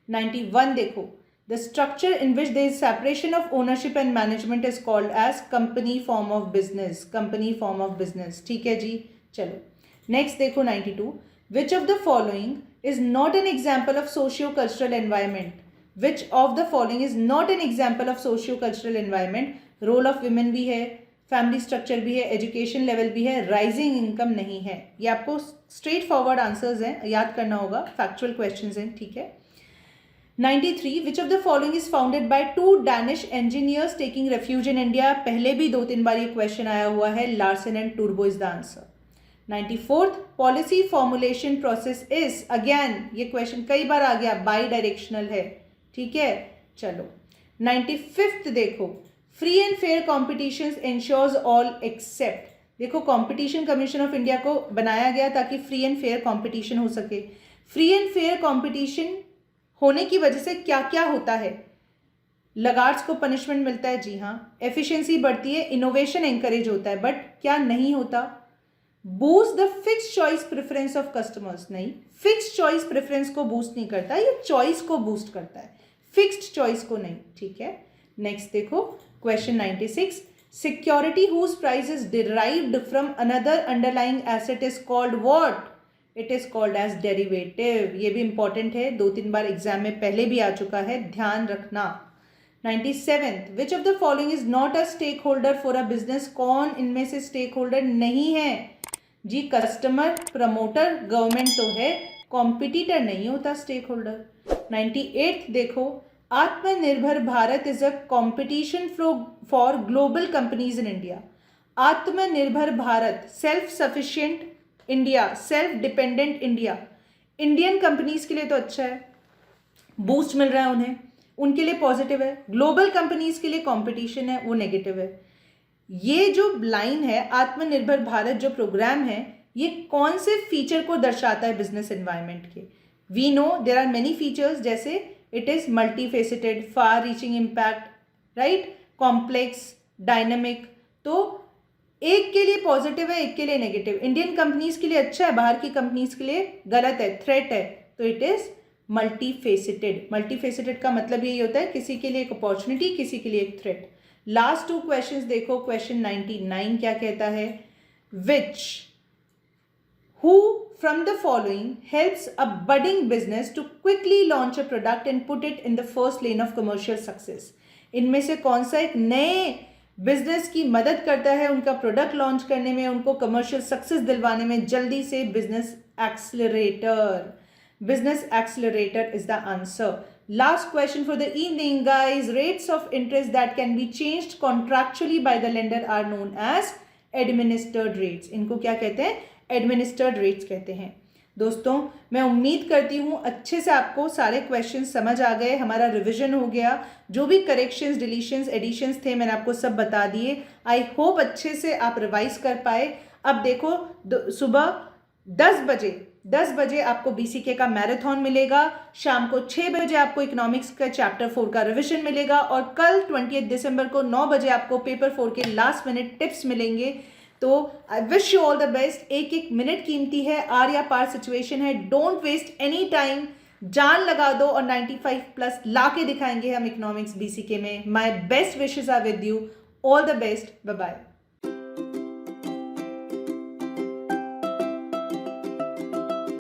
91 देखो, the structure in which there is separation of ownership and management is called as company form of business, company form of business, ठीक है जी। चलो next देखो 92, which of the following is not an example of socio-cultural environment, which of the following is not an example of socio-cultural environment, role of women भी है, family structure भी है, education level भी है, राइजिंग इनकम नहीं है। ये आपको स्ट्रेट फॉरवर्ड आंसर्स हैं, याद करना होगा, फैक्चुअल क्वेश्चंस हैं, ठीक है। 93, which of the following is founded by two Danish engineers taking refuge in India, पहले भी 2-3 बार ये क्वेश्चन आया हुआ है, लार्सन एंड टूरबो is the answer. 94th, policy formulation process is, again ये क्वेश्चन कई बार आ गया, बाई डायरेक्शनल है, ठीक है। चलो 95th देखो, free and fair competition ensures all except, देखो कॉम्पिटिशन कमीशन ऑफ इंडिया को बनाया गया ताकि फ्री एंड फेयर कॉम्पिटिशन हो सके। फ्री एंड फेयर कॉम्पिटिशन होने की वजह से क्या क्या होता है, लगार्ड्स को पनिशमेंट मिलता है, जी हाँ, एफिशिएंसी बढ़ती है, इनोवेशन एनकरेज होता है, बट क्या नहीं होता, boost the fix choice preference of customers, नहीं, फिक्स चॉइस प्रेफरेंस को बूस्ट नहीं करता, ये चॉइस को बूस्ट करता है, फिक्स्ड चॉइस को नहीं, ठीक है। नेक्स्ट देखो question 96, security whose price is derived from another underlying asset is called what, it is called as derivative, ये भी इंपॉर्टेंट है, 2-3 बार एग्जाम में पहले भी आ चुका है, ध्यान रखना। 97th, which of the following is not a stakeholder for a business, कौन इनमें से स्टेक होल्डर नहीं है जी, कस्टमर, प्रमोटर, गवर्नमेंट तो है, कॉम्पिटिटर नहीं होता स्टेक होल्डर। 98th देखो, Atmanirbhar Bharat is a competition for global companies in India, Atmanirbhar Bharat, self sufficient India, self dependent India, Indian companies के लिए तो अच्छा है, बूस्ट मिल रहा है उन्हें, उनके लिए पॉजिटिव है, ग्लोबल कंपनीज के लिए कंपटीशन है, वो नेगेटिव है। ये जो लाइन है आत्मनिर्भर भारत जो प्रोग्राम है, ये कौन से फीचर को दर्शाता है बिजनेस एनवायरनमेंट के, we know there are many features, जैसे it is multi faceted, far reaching impact, right, complex, dynamic, तो एक के लिए पॉजिटिव है, एक के लिए नेगेटिव, इंडियन कंपनीज के लिए अच्छा है, बाहर की कंपनीज के लिए गलत है, थ्रेट है, तो it is multi faceted. Multi faceted का मतलब यही होता है, किसी के लिए एक अपॉर्चुनिटी, किसी के लिए एक थ्रेट। लास्ट 2 क्वेश्चंस देखो, क्वेश्चन 99 क्या कहता है, which, who from the following helps a budding business to quickly launch a product and put it in the first lane of commercial success, इनमें से कौन सा एक नए बिजनेस की मदद करता है उनका प्रोडक्ट लॉन्च करने में, उनको कमर्शियल सक्सेस दिलवाने में जल्दी से, business accelerator, business accelerator is the answer. Last question for the evening guys, rates of interest that can be changed contractually by the lender are known as administered rates. इनको क्या कहते हैं, administered rates कहते हैं। दोस्तों मैं उम्मीद करती हूँ अच्छे से आपको सारे क्वेश्चंस समझ आ गए, हमारा रिवीजन हो गया, जो भी करेक्शंस, डिलीशंस, एडिशंस थे मैंने आपको सब बता दिए। आई होप अच्छे से आप रिवाइज कर पाए। अब देखो सुबह 10 बजे आपको बीसीके का मैराथन मिलेगा, शाम को 6 बजे आपको इकोनॉमिक्स का चैप्टर 4 का रिवीजन मिलेगा, और कल 20 दिसंबर को 9 बजे आपको पेपर 4 के लास्ट मिनट टिप्स मिलेंगे। तो I wish you all the best. एक एक मिनट कीमती है, आर या पार सिचुएशन है, डोंट वेस्ट एनी टाइम, जान लगा दो और 95 प्लस ला के दिखाएंगे हम इकोनॉमिक्स बीसीके में। My best wishes are with you, all the best, bye bye.